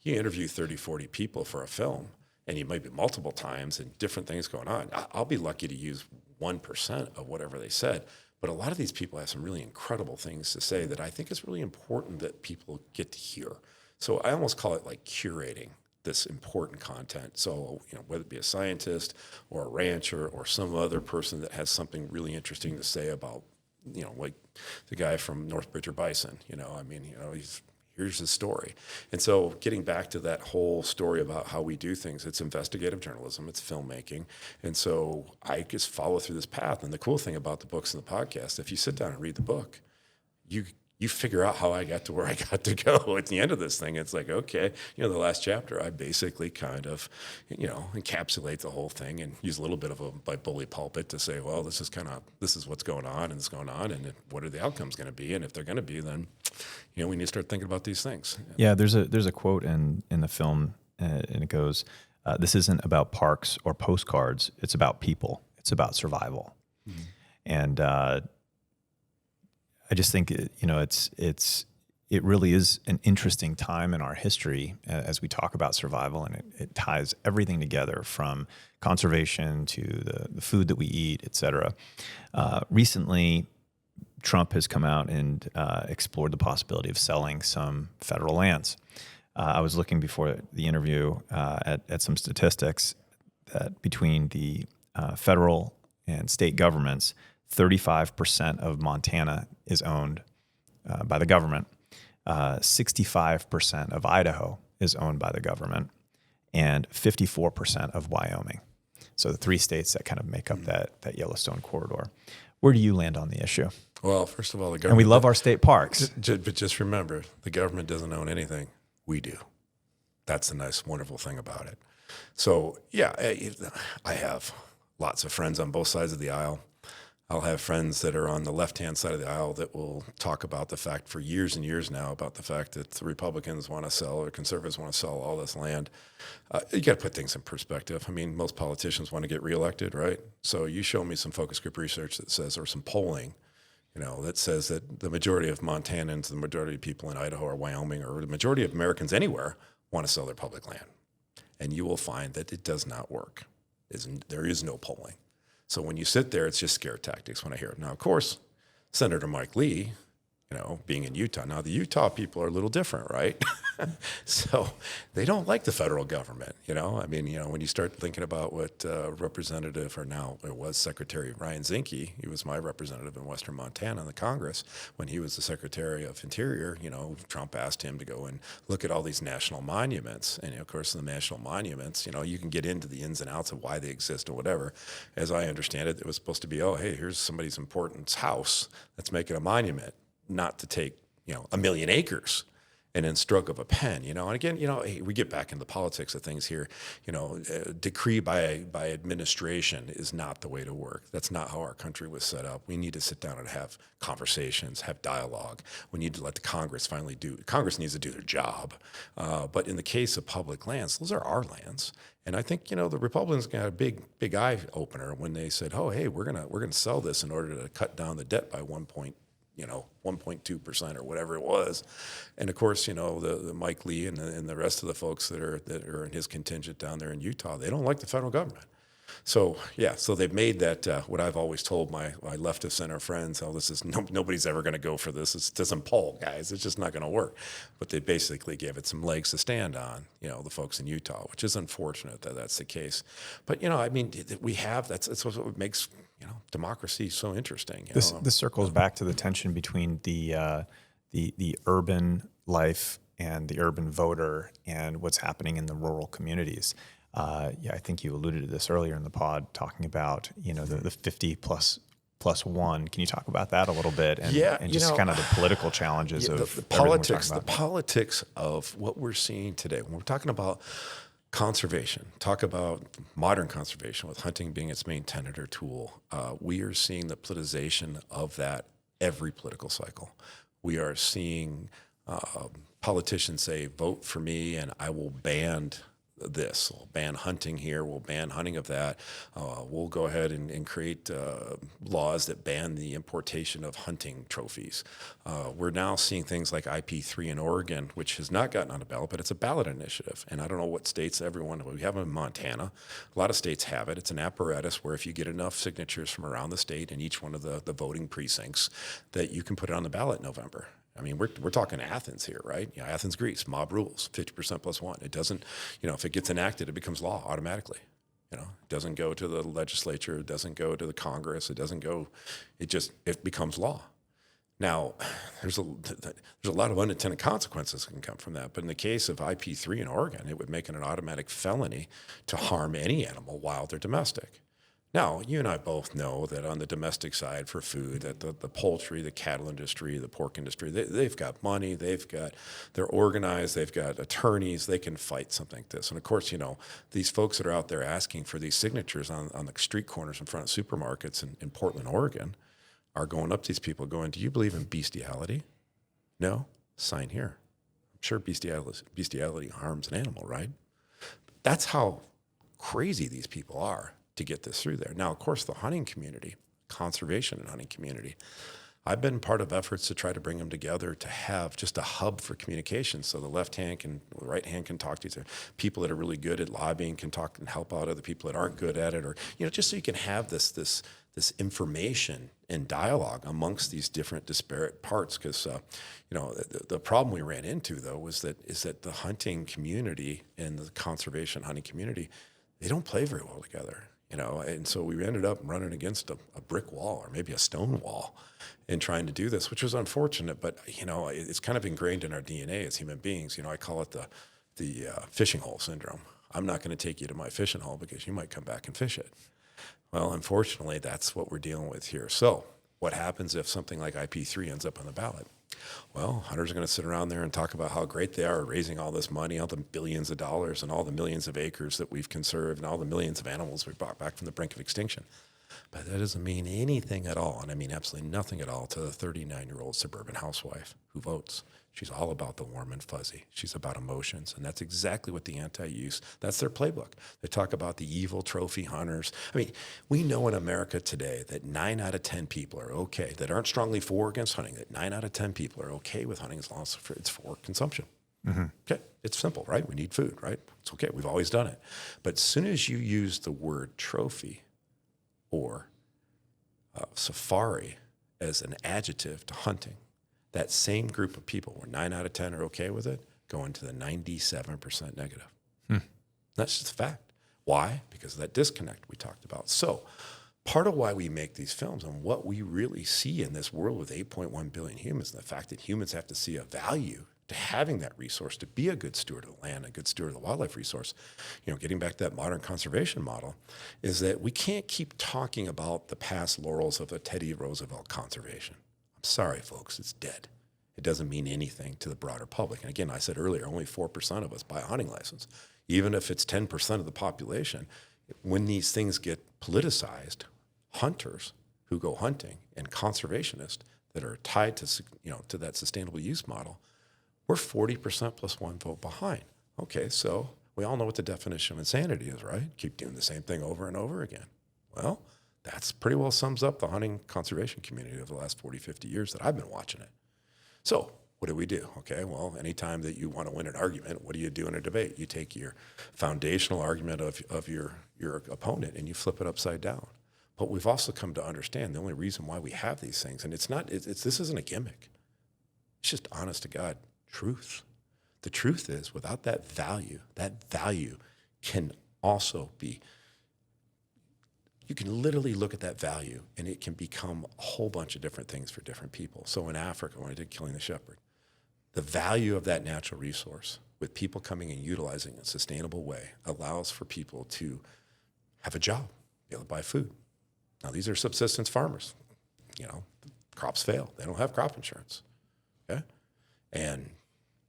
interview 30, 40 people for a film, and you might be multiple times and different things going on. I'll be lucky to use 1% of whatever they said. But a lot of these people have some really incredible things to say that I think is really important that people get to hear. So I almost call it like curating this important content. So, whether it be a scientist or a rancher or some other person that has something really interesting to say about, like the guy from North Bridger Bison, here's his story. And so getting back to that whole story about how we do things, it's investigative journalism, it's filmmaking. And so I just follow through this path. And the cool thing about the books and the podcast, if you sit down and read the book, you figure out how I got to where I got to go at the end of this thing. It's like, okay, the last chapter, I basically kind of, encapsulate the whole thing and use a little bit of a bully pulpit to say, well, this is what's going on and it's going on and what are the outcomes going to be? And if they're going to be, then, we need to start thinking about these things. Yeah, there's a quote in the film and it goes, this isn't about parks or postcards. It's about people. It's about survival. Mm-hmm. And, I just think it really is an interesting time in our history as we talk about survival, and it ties everything together from conservation to the food that we eat, et cetera. Recently, Trump has come out and explored the possibility of selling some federal lands. I was looking before the interview at some statistics that between the federal and state governments, 35% of Montana is owned by the government. 65% of Idaho is owned by the government, and 54% of Wyoming. So the three states that kind of make up that Yellowstone corridor. Where do you land on the issue? Well, first of all, the government... And we love our state parks. But just remember, the government doesn't own anything. We do. That's the nice, wonderful thing about it. So, yeah, I have lots of friends on both sides of the aisle. I'll have friends that are on the left-hand side of the aisle that will talk about the fact for years and years now about the fact that the Republicans want to sell or conservatives want to sell all this land. You got to put things in perspective. I mean, most politicians want to get reelected, right? So you show me some focus group research that says, or some polling, that says that the majority of Montanans, the majority of people in Idaho or Wyoming, or the majority of Americans anywhere want to sell their public land. And you will find that it does not work. There is no polling. So when you sit there, it's just scare tactics when I hear it. Now, of course, Senator Mike Lee, being in Utah. Now, the Utah people are a little different, right? So they don't like the federal government, I mean, when you start thinking about what Representative, or now it was Secretary Ryan Zinke, he was my representative in Western Montana in the Congress. When he was the Secretary of Interior, Trump asked him to go and look at all these national monuments. And, of course, the national monuments, you can get into the ins and outs of why they exist or whatever. As I understand it, it was supposed to be, oh, hey, here's somebody's important house. Let's make it a monument. Not to take, 1 million acres and then stroke of a pen, And again, we get back into the politics of things here. Decree by administration is not the way to work. That's not how our country was set up. We need to sit down and have conversations, have dialogue. We need to let the Congress Congress needs to do their job. But in the case of public lands, those are our lands. And I think, the Republicans got a big eye opener when they said, oh, hey, we're gonna sell this in order to cut down the debt by 1.2% or whatever it was. And of course, the Mike Lee and the rest of the folks that are in his contingent down there in Utah, they don't like the federal government. So yeah, so they've made that what I've always told my leftist center friends, oh, this is nobody's ever going to go for this. It doesn't poll, guys. It's just not going to work. But they basically gave it some legs to stand on, the folks in Utah, which is unfortunate that that's the case. But I mean, we have that's what makes democracy so interesting. This circles back to the tension between the urban life and the urban voter and what's happening in the rural communities. I think you alluded to this earlier in the pod, talking about the 50 plus one. Can you talk about that a little bit? And, and just kind of the political challenges of the politics of what we're seeing today. When we're talking about conservation, talk about modern conservation with hunting being its main tenet or tool. We are seeing the politicization of that every political cycle. We are seeing politicians say, vote for me and I will ban this. We'll ban hunting here. We'll ban hunting of that. We'll go ahead and create laws that ban the importation of hunting trophies. We're now seeing things like IP3 in Oregon, which has not gotten on the ballot, but it's a ballot initiative. And I don't know what states we have in Montana. A lot of states have it. It's an apparatus where if you get enough signatures from around the state in each one of the voting precincts, that you can put it on the ballot in November. I mean, we're talking Athens here, right? Athens, Greece, mob rules, 50% plus one. It doesn't, if it gets enacted, it becomes law automatically. It doesn't go to the legislature, it doesn't go to the Congress, it becomes law. Now, there's a lot of unintended consequences that can come from that. But in the case of IP3 in Oregon, it would make it an automatic felony to harm any animal, wild or domestic. Now, you and I both know that on the domestic side for food, that the poultry, the cattle industry, the pork industry, they've got money, they're organized, they've got attorneys, they can fight something like this. And of course, these folks that are out there asking for these signatures on the street corners in front of supermarkets in Portland, Oregon, are going up to these people going, do you believe in bestiality? No? Sign here. I'm sure bestiality harms an animal, right? That's how crazy these people are to get this through there. Now, of course, the hunting community, conservation and hunting community, I've been part of efforts to try to bring them together to have just a hub for communication. So the left hand the right hand can talk to each other. People that are really good at lobbying can talk and help out other people that aren't good at it, or just so you can have this information and dialogue amongst these different disparate parts. Because the problem we ran into though is that the hunting community and the conservation hunting community, they don't play very well together. And so we ended up running against a brick wall or maybe a stone wall in trying to do this, which was unfortunate, but, it's kind of ingrained in our DNA as human beings. I call it the fishing hole syndrome. I'm not going to take you to my fishing hole because you might come back and fish it. Well, unfortunately, that's what we're dealing with here. So what happens if something like IP3 ends up on the ballot? Well, hunters are going to sit around there and talk about how great they are raising all this money, all the billions of dollars and all the millions of acres that we've conserved and all the millions of animals we brought back from the brink of extinction. But that doesn't mean anything at all, and I mean absolutely nothing at all to the 39-year-old suburban housewife who votes. She's all about the warm and fuzzy. She's about emotions, and that's exactly what the anti-use, that's their playbook. They talk about the evil trophy hunters. I mean, we know in America today that 9 out of 10 people are okay, that aren't strongly for or against hunting, that 9 out of 10 people are okay with hunting as long as it's for consumption. Mm-hmm. Okay, it's simple, right? We need food, right? It's okay, we've always done it. But as soon as you use the word trophy or safari as an adjective to hunting, that same group of people where 9 out of 10 are okay with it, go into the 97% negative. That's just a fact. Why? Because of that disconnect we talked about. So part of why we make these films and what we really see in this world with 8.1 billion humans, and the fact that humans have to see a value to having that resource, to be a good steward of the land, a good steward of the wildlife resource, getting back to that modern conservation model, is that we can't keep talking about the past laurels of a Teddy Roosevelt conservation. I'm sorry, folks, it's dead. It doesn't mean anything to the broader public. And again, I said earlier, only 4% of us buy a hunting license. Even if it's 10% of the population, when these things get politicized, hunters who go hunting and conservationists that are tied to that sustainable use model, we're 40% plus one vote behind. Okay, so we all know what the definition of insanity is, right? Keep doing the same thing over and over again. Well, that's pretty well sums up the hunting conservation community of the last 40, 50 years that I've been watching it. So What do we do? Okay, well, anytime that you want to win an argument, what do you do in a debate? You take your foundational argument of your opponent and you flip it upside down. But we've also come to understand the only reason why we have these things, and this isn't a gimmick. It's just honest to God truth. The truth is, without that value can also be, you can literally look at that value and it can become a whole bunch of different things for different people. So in Africa, when I did Killing the Shepherd, the value of that natural resource with people coming and utilizing it in a sustainable way allows for people to have a job, be able to buy food. Now, these are subsistence farmers. Crops fail. They don't have crop insurance, okay? And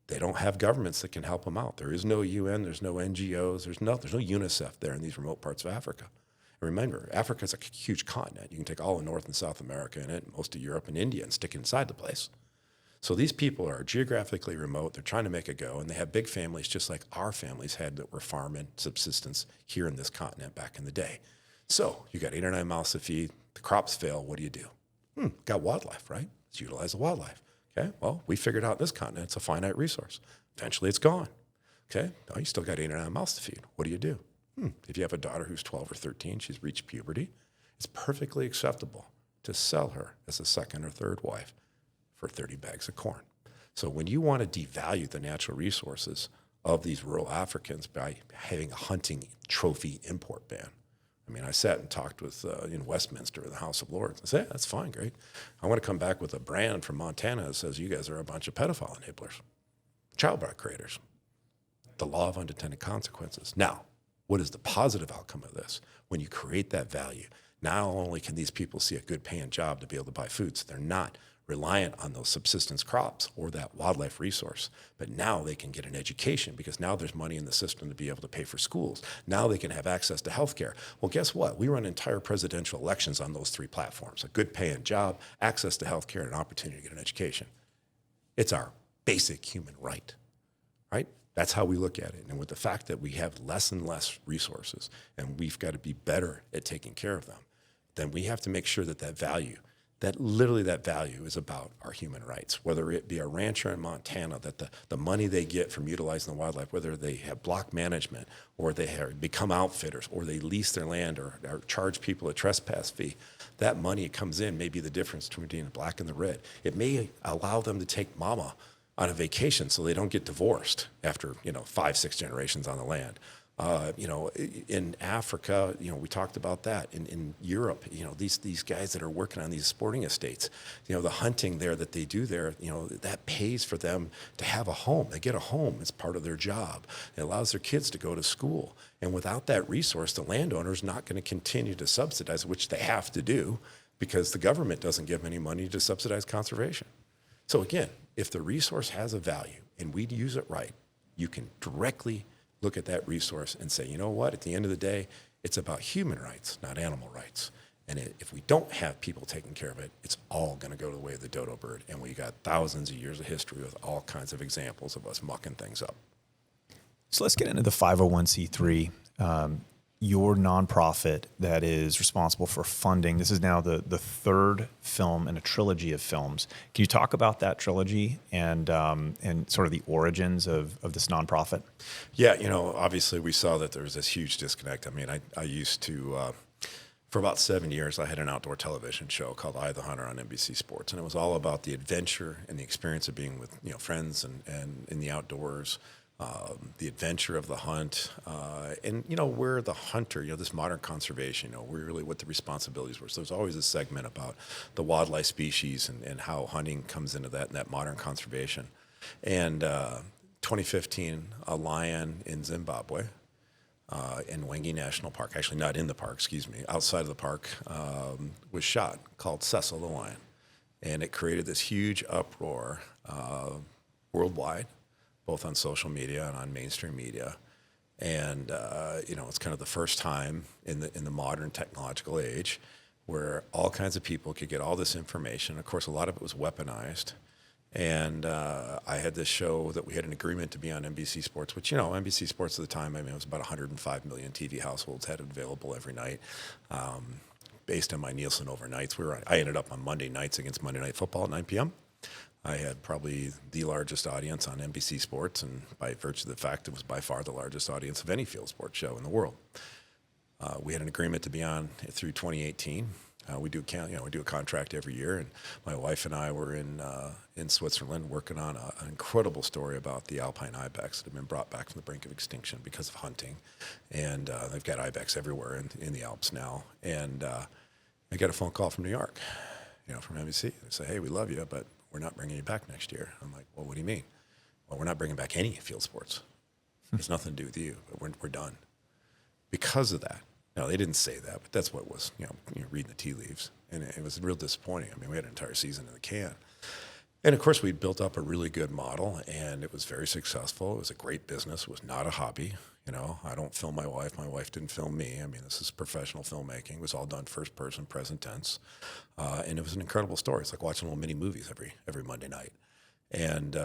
they don't have governments that can help them out. There is no UN, there's no NGOs, there's no UNICEF there in these remote parts of Africa. And remember, Africa is a huge continent. You can take all of North and South America in it, most of Europe and India, and stick it inside the place. So these people are geographically remote. They're trying to make a go, and they have big families just like our families had that were farming subsistence here in this continent back in the day. So you got 8 or 9 mouths to feed. The crops fail. What do you do? Got wildlife, right? Let's utilize the wildlife. Okay, well, we figured out this continent, it's a finite resource. Eventually it's gone. Okay, now you still got 8 or 9 mouths to feed. What do you do? If you have a daughter who's 12 or 13, she's reached puberty, it's perfectly acceptable to sell her as a second or third wife for 30 bags of corn. So when you want to devalue the natural resources of these rural Africans by having a hunting trophy import ban, I mean, I sat and talked with in Westminster in the House of Lords. I said, that's fine, great. I want to come back with a brand from Montana that says you guys are a bunch of pedophile enablers, child bride creators. The law of unintended consequences. Now, what is the positive outcome of this? When you create that value, not only can these people see a good paying job to be able to buy food, so they're not reliant on those subsistence crops or that wildlife resource, but now they can get an education because now there's money in the system to be able to pay for schools. Now they can have access to health care. Well, guess what? We run entire presidential elections on those 3 platforms: a good paying job, access to health care, and an opportunity to get an education. It's our basic human right, right? That's how we look at it. And with the fact that we have less and less resources and we've got to be better at taking care of them, then we have to make sure that that value is about our human rights, whether it be a rancher in Montana, that the money they get from utilizing the wildlife, whether they have block management or they have become outfitters or they lease their land or charge people a trespass fee, that money comes in may be the difference between the black and the red. It may allow them to take mama on a vacation so they don't get divorced after 5-6 generations on the land. In Africa, we talked about that. In Europe, these guys that are working on these sporting estates, the hunting there that they do there, that pays for them to have a home. They get a home as part of their job. It allows their kids to go to school. And without that resource, the landowner's not going to continue to subsidize, which they have to do because the government doesn't give any money to subsidize conservation. So again, if the resource has a value and we use it right, you can directly look at that resource and say, you know what, at the end of the day, it's about human rights, not animal rights. And if we don't have people taking care of it, it's all going to go the way of the dodo bird. And we got thousands of years of history with all kinds of examples of us mucking things up. So let's get into the 501c3, your nonprofit that is responsible for funding. This is now the 3rd film in a trilogy of films. Can you talk about that trilogy and sort of the origins of this nonprofit? Yeah, obviously we saw that there was this huge disconnect. I mean, I used to, for about 7 years, I had an outdoor television show called Eye of the Hunter on NBC Sports, and it was all about the adventure and the experience of being with friends and in the outdoors. The adventure of the hunt, and where the hunter, this modern conservation, really what the responsibilities were. So there's always a segment about the wildlife species and how hunting comes into that and that modern conservation. And 2015, a lion in Zimbabwe, in Wengi National Park, actually not in the park, outside of the park, was shot, called Cecil the lion. And it created this huge uproar worldwide, both on social media and on mainstream media. And, it's kind of the first time in the modern technological age where all kinds of people could get all this information. Of course, a lot of it was weaponized. And I had this show that we had an agreement to be on NBC Sports, which, NBC Sports at the time, it was about 105 million TV households had it available every night. Based on my Nielsen overnights, I ended up on Monday nights against Monday Night Football at 9 p.m. I had probably the largest audience on NBC Sports, and by virtue of the fact it was by far the largest audience of any field sports show in the world. We had an agreement to be on through 2018. We do a contract every year, and my wife and I were in Switzerland working on an incredible story about the alpine ibex that have been brought back from the brink of extinction because of hunting, and they've got ibex everywhere in the Alps now. And I got a phone call from New York, from NBC. They say, "Hey, we love you, but we're not bringing you back next year." I'm like, "Well, what do you mean?" "Well, we're not bringing back any field sports. It's nothing to do with you, but we're done." Because of that. No, they didn't say that, but that's what it was, reading the tea leaves. And it was real disappointing. I mean, we had an entire season in the can. And of course, we built up a really good model, and it was very successful. It was a great business. It was not a hobby. I don't film my wife. My wife didn't film me. I mean, this is professional filmmaking. It was all done first person, present tense. And it was an incredible story. It's like watching little mini movies every Monday night. And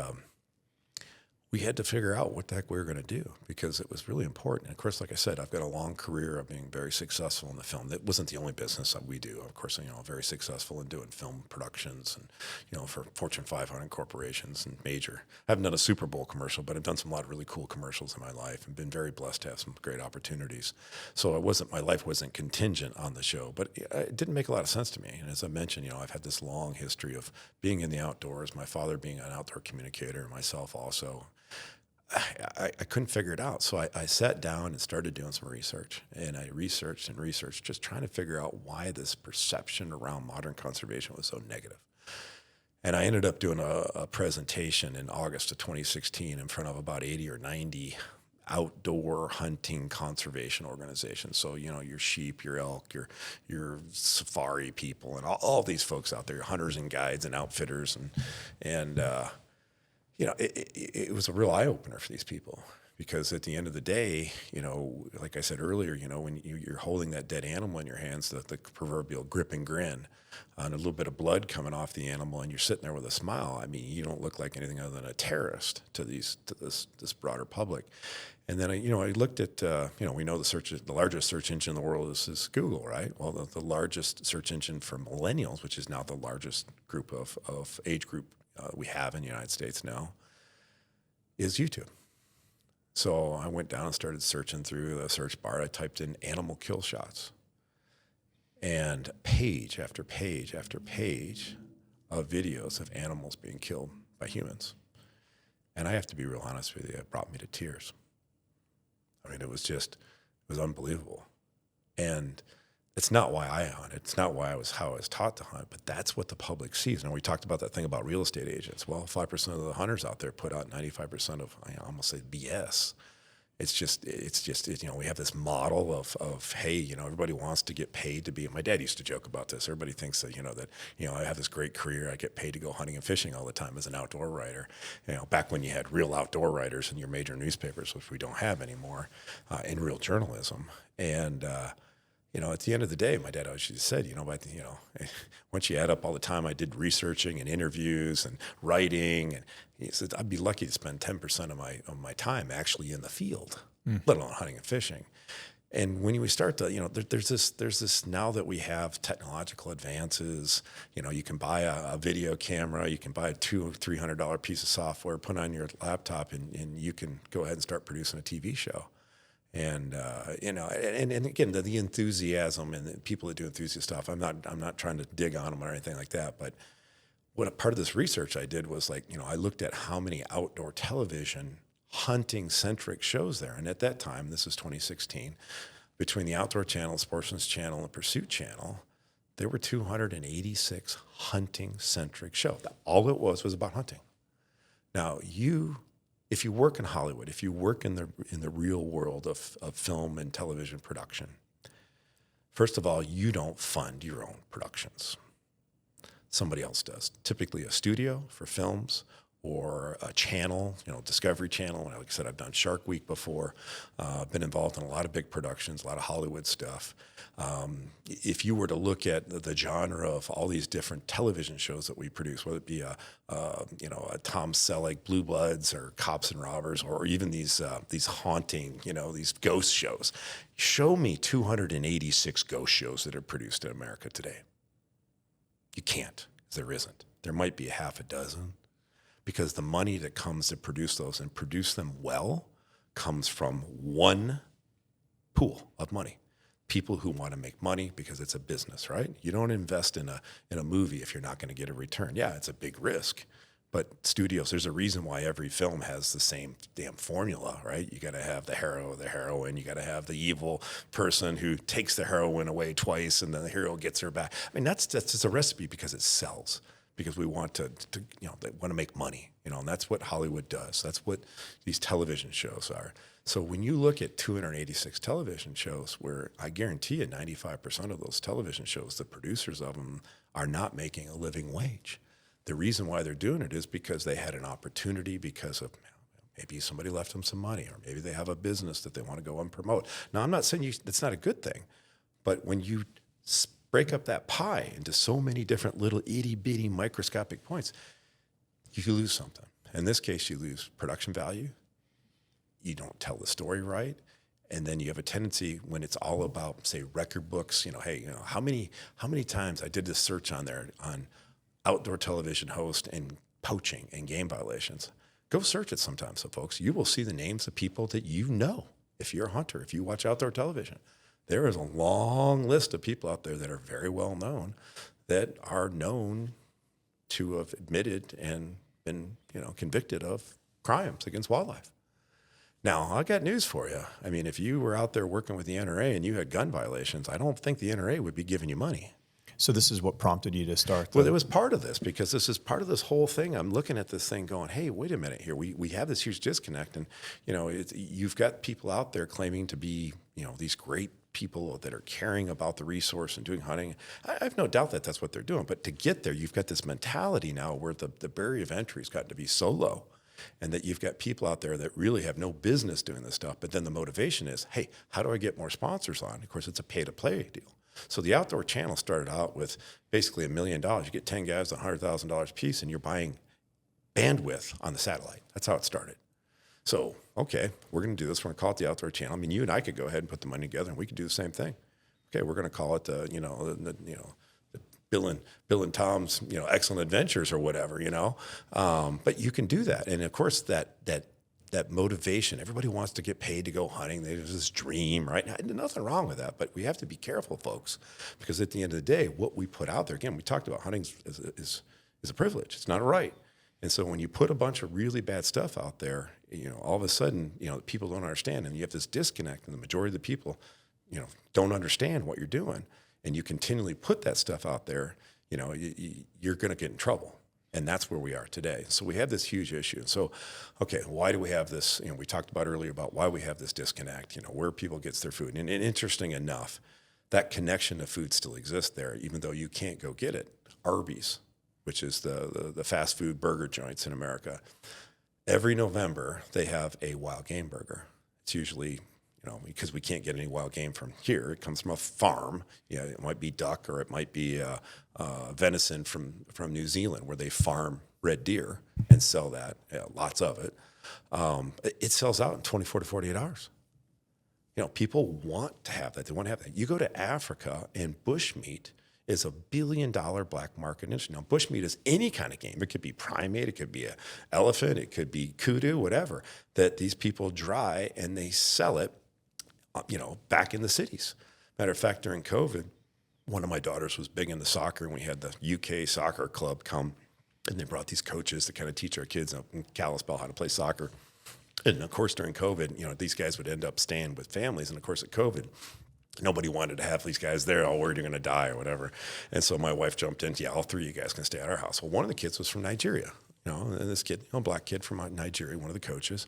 we had to figure out what the heck we were going to do because it was really important. And of course, like I said, I've got a long career of being very successful in the film. That wasn't the only business that we do. Of course, very successful in doing film productions and, for Fortune 500 corporations and major. I haven't done a Super Bowl commercial, but I've done a lot of really cool commercials in my life and been very blessed to have some great opportunities. So my life wasn't contingent on the show, but it didn't make a lot of sense to me. And as I mentioned, I've had this long history of being in the outdoors, my father being an outdoor communicator, and myself also. I couldn't figure it out. So I sat down and started doing some research. And I researched, just trying to figure out why this perception around modern conservation was so negative. And I ended up doing a presentation in August of 2016 in front of about 80 or 90 outdoor hunting conservation organizations. So, your sheep, your elk, your safari people, and all these folks out there, hunters and guides and outfitters. And it was a real eye-opener for these people because at the end of the day, like I said earlier, when you're holding that dead animal in your hands, the proverbial grip and grin, and a little bit of blood coming off the animal, and you're sitting there with a smile. I mean, you don't look like anything other than a terrorist to this broader public. And then I looked at we know the largest search engine in the world is Google, right? Well, the largest search engine for millennials, which is now the largest group of age group we have in the United States now, is YouTube. So I went down and started searching through the search bar. I typed in animal kill shots. And page after page after page of videos of animals being killed by humans. And I have to be real honest with you, it brought me to tears. I mean, it was unbelievable. And it's not why I hunt. It's not how I was taught to hunt, but that's what the public sees. Now, we talked about that thing about real estate agents. Well, 5% of the hunters out there put out 95% of, I almost say BS. It's just we have this model of hey, everybody wants to get paid to be. My dad used to joke about this. Everybody thinks that, I have this great career. I get paid to go hunting and fishing all the time as an outdoor writer. Back when you had real outdoor writers in your major newspapers, which we don't have anymore, in real journalism. And, at the end of the day, my dad always said, once you add up all the time I did researching and interviews and writing, and he said, I'd be lucky to spend 10% of my time actually in the field, let alone hunting and fishing. And when we start to, there's this now that we have technological advances, you can buy a video camera, you can buy a $200-300 piece of software, put on your laptop, and you can go ahead and start producing a TV show. And and again, the enthusiasm and the people that do enthusiast stuff, I'm not trying to dig on them or anything like that. But what a part of this research I did was I looked at how many outdoor television hunting centric shows there. And at that time, this is 2016, between the Outdoor Channel, Sportsman's Channel, and Pursuit Channel, there were 286 hunting centric shows. All it was about hunting. Now if you work in Hollywood, if you work in the real world of film and television production, first of all, you don't fund your own productions. Somebody else does. Typically a studio for films or a channel, Discovery Channel. Like I said, I've done Shark Week before. Been involved in a lot of big productions, a lot of Hollywood stuff. If you were to look at the genre of all these different television shows that we produce, whether it be a Tom Selleck Blue Bloods or Cops and Robbers, or even these haunting, these ghost shows, show me 286 ghost shows that are produced in America today. You can't, because there isn't. There might be a half a dozen, because the money that comes to produce those and produce them well comes from one pool of money. People who want to make money because it's a business, right? You don't invest in a movie if you're not going to get a return. Yeah, it's a big risk. But studios, there's a reason why every film has the same damn formula, right? You got to have the hero or the heroine. You got to have the evil person who takes the heroine away twice, and then the hero gets her back. I mean, that's just a recipe because it sells. Because we want to they want to make money, and that's what Hollywood does. That's what these television shows are. So when you look at 286 television shows, where I guarantee you 95% of those television shows, the producers of them are not making a living wage. The reason why they're doing it is because they had an opportunity, because of maybe somebody left them some money, or maybe they have a business that they want to go and promote. Now, I'm not saying that's not a good thing, but when you break up that pie into so many different little itty-bitty microscopic points, you lose something. In this case, you lose production value. You don't tell the story right. And then you have a tendency when it's all about, say, record books, how many times I did this search on there on outdoor television host and poaching and game violations. Go search it sometime, so folks. You will see the names of people that you know if you're a hunter, if you watch outdoor television. There is a long list of people out there that are very well known that are known to have admitted and been, convicted of crimes against wildlife. Now, I got news for you. I mean, if you were out there working with the NRA and you had gun violations, I don't think the NRA would be giving you money. So this is what prompted you to start? Well, it was part of this, because this is part of this whole thing. I'm looking at this thing going, hey, wait a minute here. We have this huge disconnect. And, you've got people out there claiming to be, these great people that are caring about the resource and doing hunting. I have no doubt that that's what they're doing. But to get there, you've got this mentality now where the barrier of entry has gotten to be so low, and that you've got people out there that really have no business doing this stuff. But then the motivation is, hey, how do I get more sponsors on? Of course, it's a pay-to-play deal. So the Outdoor Channel started out with basically $1 million. You get 10 guys, $100,000 a piece, and you're buying bandwidth on the satellite. That's how it started. So, okay, we're going to do this. We're going to call it the Outdoor Channel. I mean, you and I could go ahead and put the money together, and we could do the same thing. Okay, we're going to call it the Bill and Tom's Excellent Adventures or whatever. But you can do that, and of course that motivation. Everybody wants to get paid to go hunting. There's this dream, right? Nothing wrong with that, but we have to be careful, folks, because at the end of the day, what we put out there, again, we talked about hunting is a privilege. It's not a right. And so when you put a bunch of really bad stuff out there, all of a sudden, people don't understand, and you have this disconnect, and the majority of the people, don't understand what you're doing, and you continually put that stuff out there, you're going to get in trouble. And that's where we are today. So we have this huge issue. So, okay, why do we have this? We talked about earlier about why we have this disconnect, where people get their food. And interesting enough, that connection to food still exists there, even though you can't go get it. Arby's, which is the fast food burger joints in America, every November they have a wild game burger. It's usually, because we can't get any wild game from here. It comes from a farm. Yeah, it might be duck, or it might be venison from New Zealand, where they farm red deer and sell that, lots of it. It sells out in 24 to 48 hours. People want to have that. They want to have that. You go to Africa, and bushmeat is $1 billion black market industry. Now, bushmeat is any kind of game. It could be primate, it could be an elephant, it could be kudu, whatever, that these people dry and they sell it, back in the cities. Matter of fact, during COVID, one of my daughters was big into soccer, and we had the UK soccer club come, and they brought these coaches to kind of teach our kids in Kalispell how to play soccer. And of course, during COVID, these guys would end up staying with families. And of course, at COVID, nobody wanted to have these guys there, all worried you're going to die or whatever. And so my wife jumped in, all three of you guys can stay at our house. Well, one of the kids was from Nigeria. And this kid, black kid from Nigeria, one of the coaches.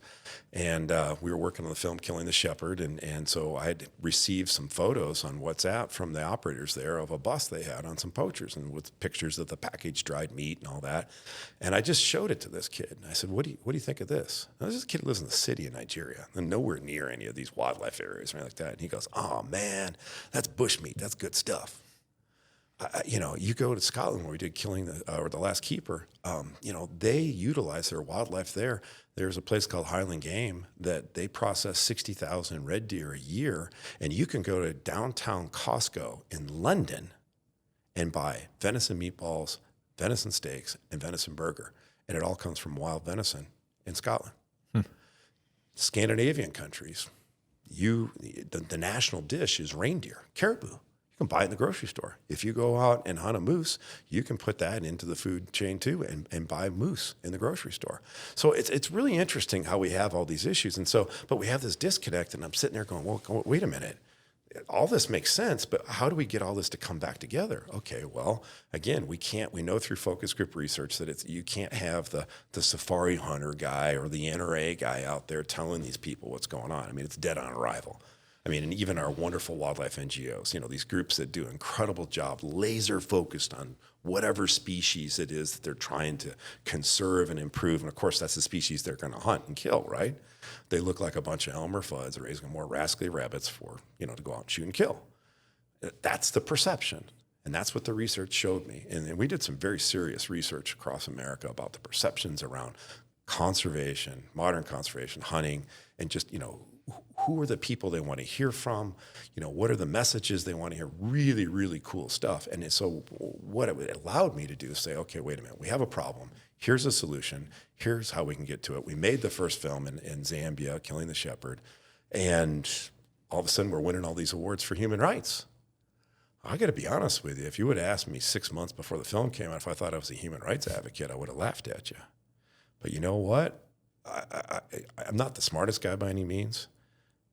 And we were working on the film Killing the Shepherd. And so I had received some photos on WhatsApp from the operators there of a bus they had on some poachers, and with pictures of the packaged dried meat and all that. And I just showed it to this kid. And I said, what do you think of this? Now, this kid lives in the city of Nigeria, and nowhere near any of these wildlife areas or anything like that. And he goes, oh, man, that's bushmeat. That's good stuff. You go to Scotland, where we did Killing the Last Keeper, they utilize their wildlife there. There's a place called Highland Game that they process 60,000 red deer a year, and you can go to downtown Costco in London and buy venison meatballs, venison steaks, and venison burger. and it all comes from wild venison in Scotland. Scandinavian countries, the national dish is reindeer, caribou. You can buy it in the grocery store. If you go out and hunt a moose, you can put that into the food chain too and buy moose in the grocery store. So it's really interesting how we have all these issues. But we have this disconnect, and I'm sitting there going, well, wait a minute. All this makes sense, but how do we get all this to come back together? Okay, well, again, we know through focus group research that you can't have the safari hunter guy or the NRA guy out there telling these people what's going on. I mean, it's dead on arrival. I mean, and even our wonderful wildlife NGOs, these groups that do an incredible job, laser focused on whatever species it is that they're trying to conserve and improve. And of course, that's the species they're going to hunt and kill, right? They look like a bunch of Elmer Fuds raising more rascally rabbits to go out and shoot and kill. That's the perception. And that's what the research showed me. And we did some very serious research across America about the perceptions around conservation, modern conservation, hunting, and just, who are the people they want to hear from? What are the messages they want to hear? Really, really cool stuff. And so what it allowed me to do is say, okay, wait a minute, we have a problem. Here's a solution. Here's how we can get to it. We made the first film in Zambia, Killing the Shepherd, and all of a sudden we're winning all these awards for human rights. I got to be honest with you. If you would have asked me 6 months before the film came out if I thought I was a human rights advocate, I would have laughed at you. But you know what? I'm not the smartest guy by any means,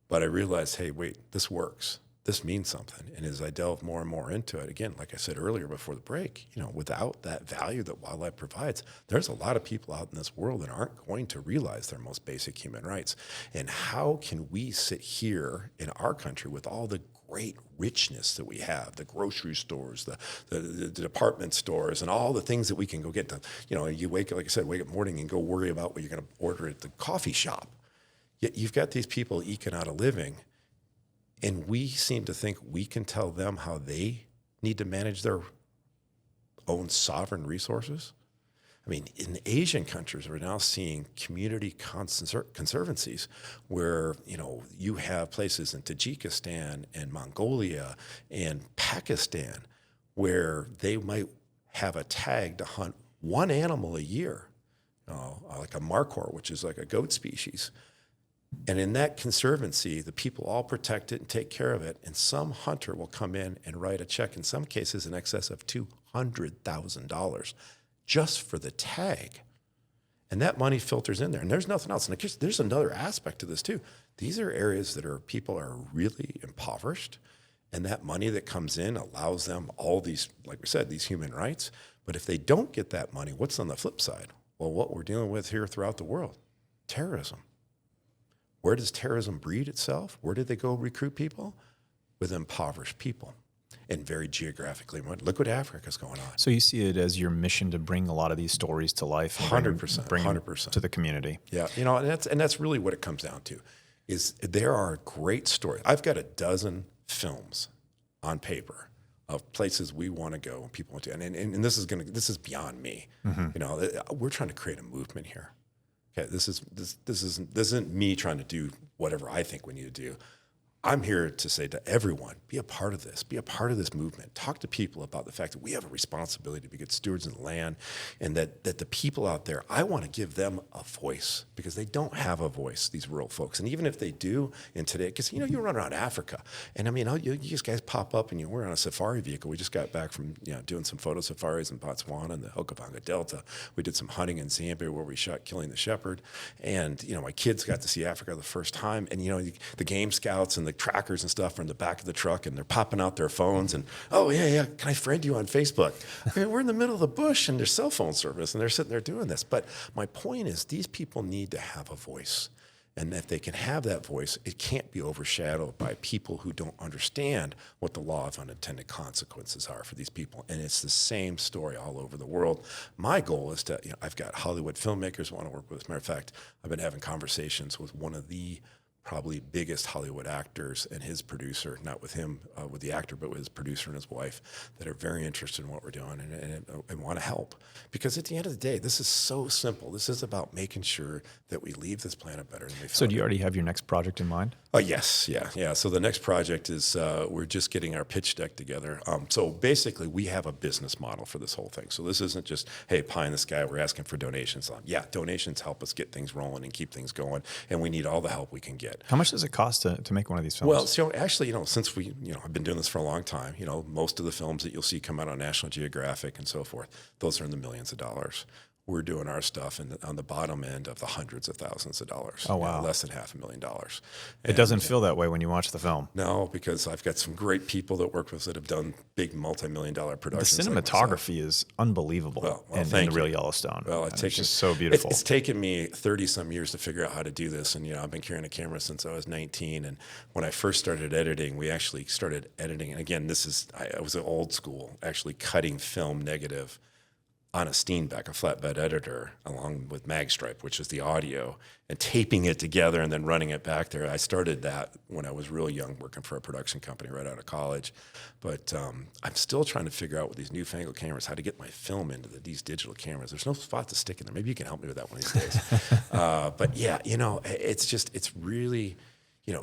but I realized, hey, wait, this works. This means something. And as I delve more and more into it, again, like I said earlier before the break, without that value that wildlife provides, there's a lot of people out in this world that aren't going to realize their most basic human rights. And how can we sit here in our country with all the great richness that we have, the grocery stores, the department stores, and all the things that we can go get to, you wake up, like I said, wake up in the morning and go worry about what you're going to order at the coffee shop. Yet you've got these people eking out a living, and we seem to think we can tell them how they need to manage their own sovereign resources. I mean, in Asian countries, we're now seeing community conservancies where, you have places in Tajikistan and Mongolia and Pakistan where they might have a tag to hunt one animal a year, like a markhor, which is like a goat species. And in that conservancy, the people all protect it and take care of it. And some hunter will come in and write a check, in some cases in excess of $200,000 just for the tag. And that money filters in there. And there's nothing else. And there's another aspect to this too. These are areas that people are really impoverished. And that money that comes in allows them all these, like we said, these human rights. But if they don't get that money, what's on the flip side? Well, what we're dealing with here throughout the world, terrorism. Where does terrorism breed itself? Where did they go recruit people? With impoverished people and very geographically. Look what Africa's going on. So you see it as your mission to bring a lot of these stories to life. 100%. Bring 100%. to the community. Yeah, and that's really what it comes down to, is there are great stories. I've got a dozen films on paper of places we want to go and people want to, and this is beyond me. Mm-hmm. We're trying to create a movement here. Okay, this isn't me trying to do whatever I think we need to do. I'm here to say to everyone, be a part of this. Be a part of this movement. Talk to people about the fact that we have a responsibility to be good stewards of the land, and that the people out there, I want to give them a voice, because they don't have a voice, these rural folks. And even if they do in today, because, you run around Africa, and I mean, you guys pop up and we're on a safari vehicle. We just got back from doing some photo safaris in Botswana and the Okavango Delta. We did some hunting in Zambia where we shot Killing the Shepherd. And, my kids got to see Africa the first time. And, the game scouts and the trackers and stuff are in the back of the truck, and they're popping out their phones and, oh yeah, can I friend you on Facebook? I mean, we're in the middle of the bush and there's cell phone service, and they're sitting there doing this. But my point is, these people need to have a voice, and if they can have that voice, it can't be overshadowed by people who don't understand what the law of unintended consequences are for these people. And it's the same story all over the world. My goal is to, I've got Hollywood filmmakers who want to work with us. As a matter of fact, I've been having conversations with one of the probably biggest Hollywood actors and his producer, not with him, with the actor, but with his producer and his wife, that are very interested in what we're doing and want to help. Because at the end of the day, this is so simple. This is about making sure that we leave this planet better than we found it. So do you already have your next project in mind? Yes, yeah. So the next project is we're just getting our pitch deck together. So basically, we have a business model for this whole thing. So this isn't just, hey, pie in the sky, we're asking for donations. Yeah, donations help us get things rolling and keep things going, and we need all the help we can get. How much does it cost to make one of these films? Well, so actually, since we, I've been doing this for a long time, most of the films that you'll see come out on National Geographic and so forth, those are in the millions of dollars. We're doing our stuff on the bottom end of the hundreds of thousands of dollars. Oh, wow. Less than $500,000. It doesn't feel that way when you watch the film. No, because I've got some great people that work with us that have done big multi-million-dollar productions. The cinematography is unbelievable in the Real Yellowstone. Well, it's just so beautiful. It's taken me 30-some years to figure out how to do this. And, I've been carrying a camera since I was 19. And when I first started editing, we actually started editing. And again, I was an old school, actually cutting film negative on a Steenbeck, a flatbed editor, along with Magstripe, which is the audio, and taping it together and then running it back there. I started that when I was real young, working for a production company right out of college. But I'm still trying to figure out with these newfangled cameras how to get my film into these digital cameras. There's no spot to stick in there. Maybe you can help me with that one of these days. But yeah, it's really...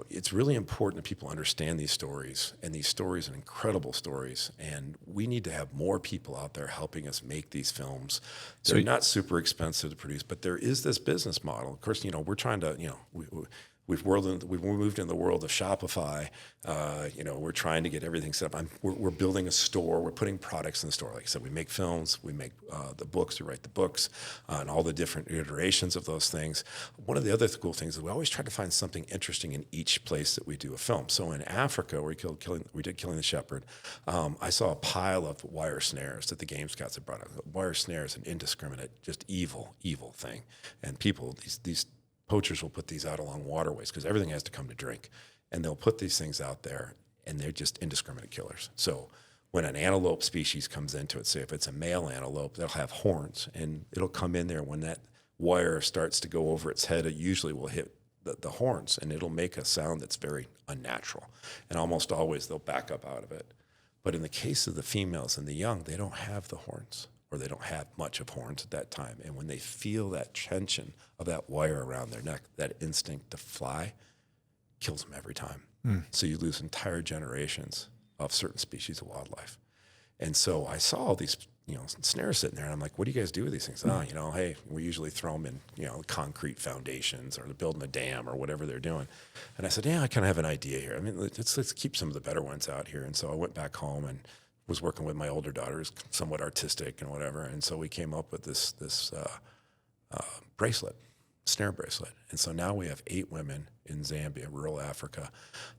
it's really important that people understand these stories, and these stories are incredible stories, and we need to have more people out there helping us make these films. They're not super expensive to produce, but there is this business model. Of course, we're trying to, we've moved in the world of Shopify. We're trying to get everything set up. We're building a store. We're putting products in the store. Like I said, we make films, we make the books, we write the books, and all the different iterations of those things. One of the other cool things is we always try to find something interesting in each place that we do a film. So in Africa, where we did Killing the Shepherd, I saw a pile of wire snares that the Game Scouts had brought out. Wire snares, an indiscriminate, just evil thing. And people, these poachers will put these out along waterways because everything has to come to drink. And they'll put these things out there, and they're just indiscriminate killers. So when an antelope species comes into it, say if it's a male antelope, they'll have horns, and it'll come in there. When that wire starts to go over its head, it usually will hit the horns, and it'll make a sound that's very unnatural. And almost always they'll back up out of it. But in the case of the females and the young, they don't have the horns, or they don't have much of horns at that time. And when they feel that tension of that wire around their neck, that instinct to fly kills them every time. So you lose entire generations of certain species of wildlife. And so I saw all these, snares sitting there, and I'm like, what do you guys do with these things? Hey, we usually throw them in, concrete foundations, or they're building a dam or whatever they're doing. And I said, I kind of have an idea here. I mean, let's keep some of the better ones out here. And so I went back home and was working with my older daughter, who's somewhat artistic and whatever. And so we came up with this bracelet, snare bracelet. And so now we have 8 women in Zambia, rural Africa,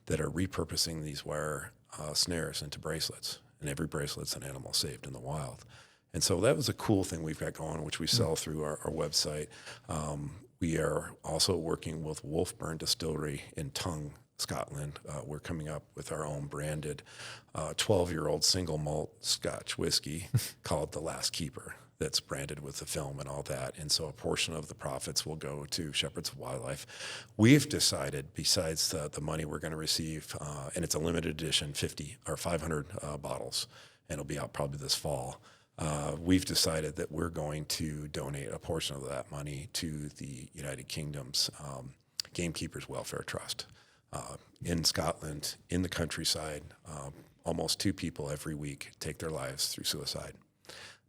that are repurposing these wire snares into bracelets. And every bracelet's an animal saved in the wild. And so that was a cool thing we've got going, which we sell through our website. We are also working with Wolfburn Distillery in Tongue, Scotland. We're coming up with our own branded 12-year-old single malt Scotch whiskey called The Last Keeper, that's branded with the film and all that. And so a portion of the profits will go to Shepherds of Wildlife. We've decided, besides the money we're going to receive, and it's a limited edition, 500 bottles, and it'll be out probably this fall. We've decided that we're going to donate a portion of that money to the United Kingdom's Gamekeepers Welfare Trust. In Scotland, in the countryside, almost 2 people every week take their lives through suicide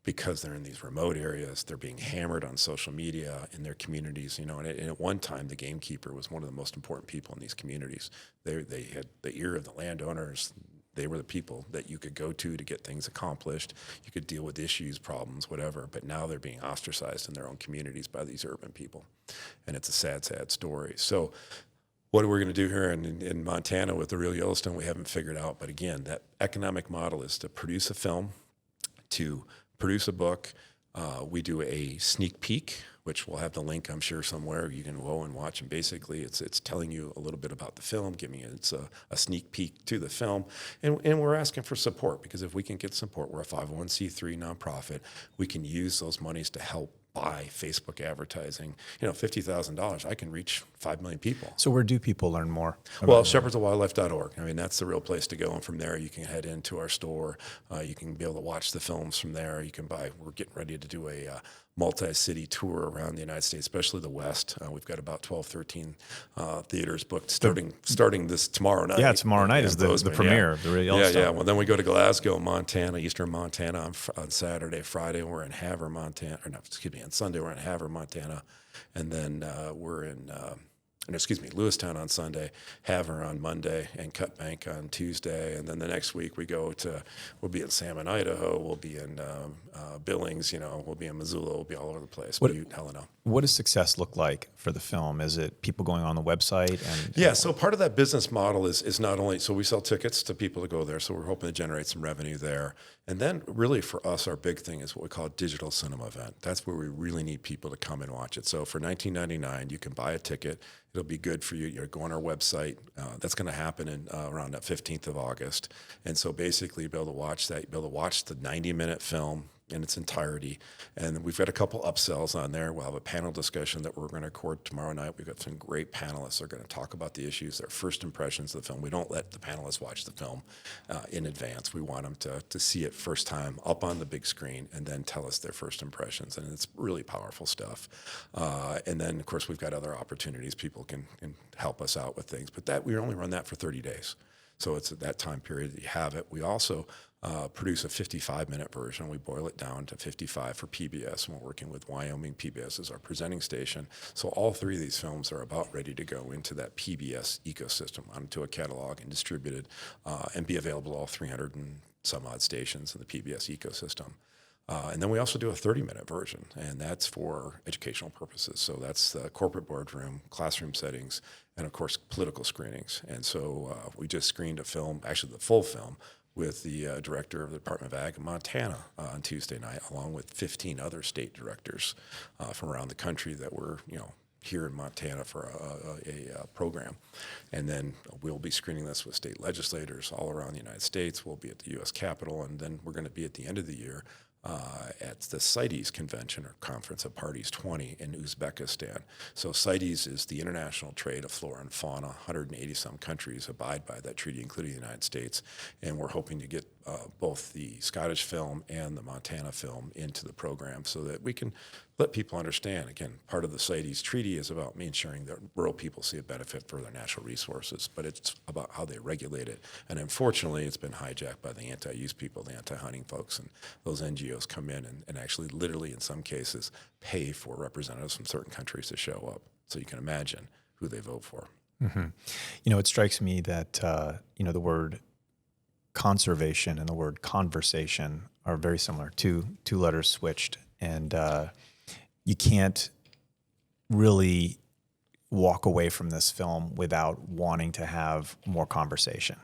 because they're in these remote areas. They're being hammered on social media in their communities, and at one time, the gamekeeper was one of the most important people in these communities. They had the ear of the landowners. They were the people that you could go to get things accomplished. You could deal with issues, problems, whatever. But now they're being ostracized in their own communities by these urban people. And it's a sad, sad story. So what we're going to do here in Montana with the Real Yellowstone, we haven't figured out. But again, that economic model is to produce a film, to produce a book. We do a sneak peek, which we'll have the link, I'm sure, somewhere. You can go and watch. And basically, it's telling you a little bit about the film, giving you a sneak peek to the film. And we're asking for support, because if we can get support, we're a 501c3 nonprofit. We can use those monies to help buy Facebook advertising. $50,000, I can reach 5 million people. So where do people learn more? Well, shepherdsofwildlife.org. I mean, that's the real place to go. And from there, you can head into our store. You can be able to watch the films from there. You can buy. We're getting ready to do a multi-city tour around the United States, especially the West. We've got about 12, 13 theaters booked starting this tomorrow night. Yeah, tomorrow night is the premiere of the Real Yellowstone. Yeah. Well, then we go to Glasgow, Montana, eastern Montana on Saturday. Friday, we're in Havre, Montana. On Sunday, we're in Havre, Montana. And then we're in... Lewistown on Sunday, Havre on Monday, and Cut Bank on Tuesday. And then the next week we'll be in Salmon, Idaho. We'll be in Billings, we'll be in Missoula. We'll be all over the place. What does success look like for the film? Is it people going on the website? Yeah, so part of that business model is not only, so we sell tickets to people to go there, so we're hoping to generate some revenue there. And then really for us, our big thing is what we call a digital cinema event. That's where we really need people to come and watch it. So for $19.99, you can buy a ticket. It'll be good for you. You go on our website. That's going to happen in around that 15th of August. And so basically you'll be able to watch that. You'll be able to watch the 90-minute film in its entirety. And we've got a couple upsells on there. We'll have a panel discussion that we're going to record tomorrow night. We've got some great panelists that are going to talk about the issues, their first impressions of the film. We don't let the panelists watch the film in advance. We want them to see it first time up on the big screen and then tell us their first impressions. And it's really powerful stuff. And then, of course, we've got other opportunities. People can help us out with things. But we only run that for 30 days. So it's at that time period that you have it. We also produce a 55-minute version. We boil it down to 55 for PBS, and we're working with Wyoming PBS as our presenting station. So all three of these films are about ready to go into that PBS ecosystem, onto a catalog and distributed, and be available to all 300 and some odd stations in the PBS ecosystem. And then we also do a 30-minute version, and that's for educational purposes. So that's the corporate boardroom, classroom settings, and of course, political screenings. And so we just screened a film, actually the full film, with the director of the Department of Ag in Montana on Tuesday night, along with 15 other state directors from around the country that were, here in Montana for a program. And then we'll be screening this with state legislators all around the United States. We'll be at the U.S. Capitol, and then we're going to be at the end of the year at the CITES convention or conference of parties 20 in Uzbekistan. So CITES is the international trade of flora and fauna. 180 some countries abide by that treaty, including the United States. And we're hoping to get both the Scottish film and the Montana film into the program so that we can let people understand. Again, part of the CITES treaty is about ensuring that rural people see a benefit for their natural resources, but it's about how they regulate it. And unfortunately, it's been hijacked by the anti-use people, the anti-hunting folks, and those NGOs come in and actually literally in some cases pay for representatives from certain countries to show up. So you can imagine who they vote for. Mm-hmm. It strikes me that, the word conservation and the word conversation are very similar, two letters switched. And you can't really walk away from this film without wanting to have more conversation.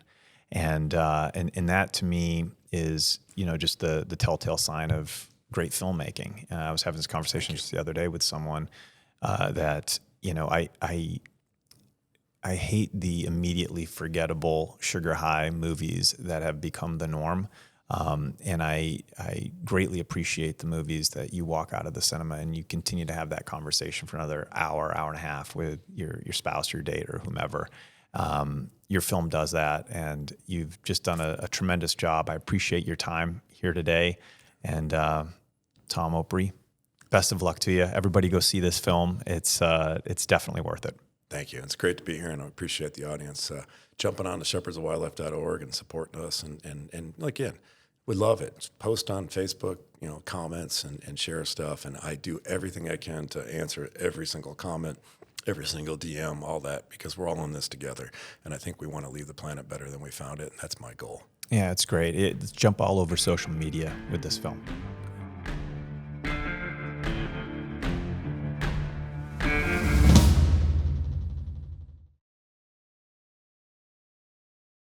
And that to me is, just the telltale sign of great filmmaking. I was having this conversation just the other day with someone that, I hate the immediately forgettable sugar high movies that have become the norm. And I greatly appreciate the movies that you walk out of the cinema and you continue to have that conversation for another hour and a half with your spouse, your date, or whomever. Your film does that, and you've just done a tremendous job. I appreciate your time here today. And Tom, Opre, best of luck to you. Everybody go see this film. It's definitely worth it. Thank you. It's great to be here, and I appreciate the audience jumping on to shepherdsofwildlife.org and supporting us. And again, we love it. Post on Facebook, comments and share stuff. And I do everything I can to answer every single comment, every single DM, all that, because we're all in this together. And I think we want to leave the planet better than we found it. And that's my goal. Yeah, it's great. Jump all over social media with this film.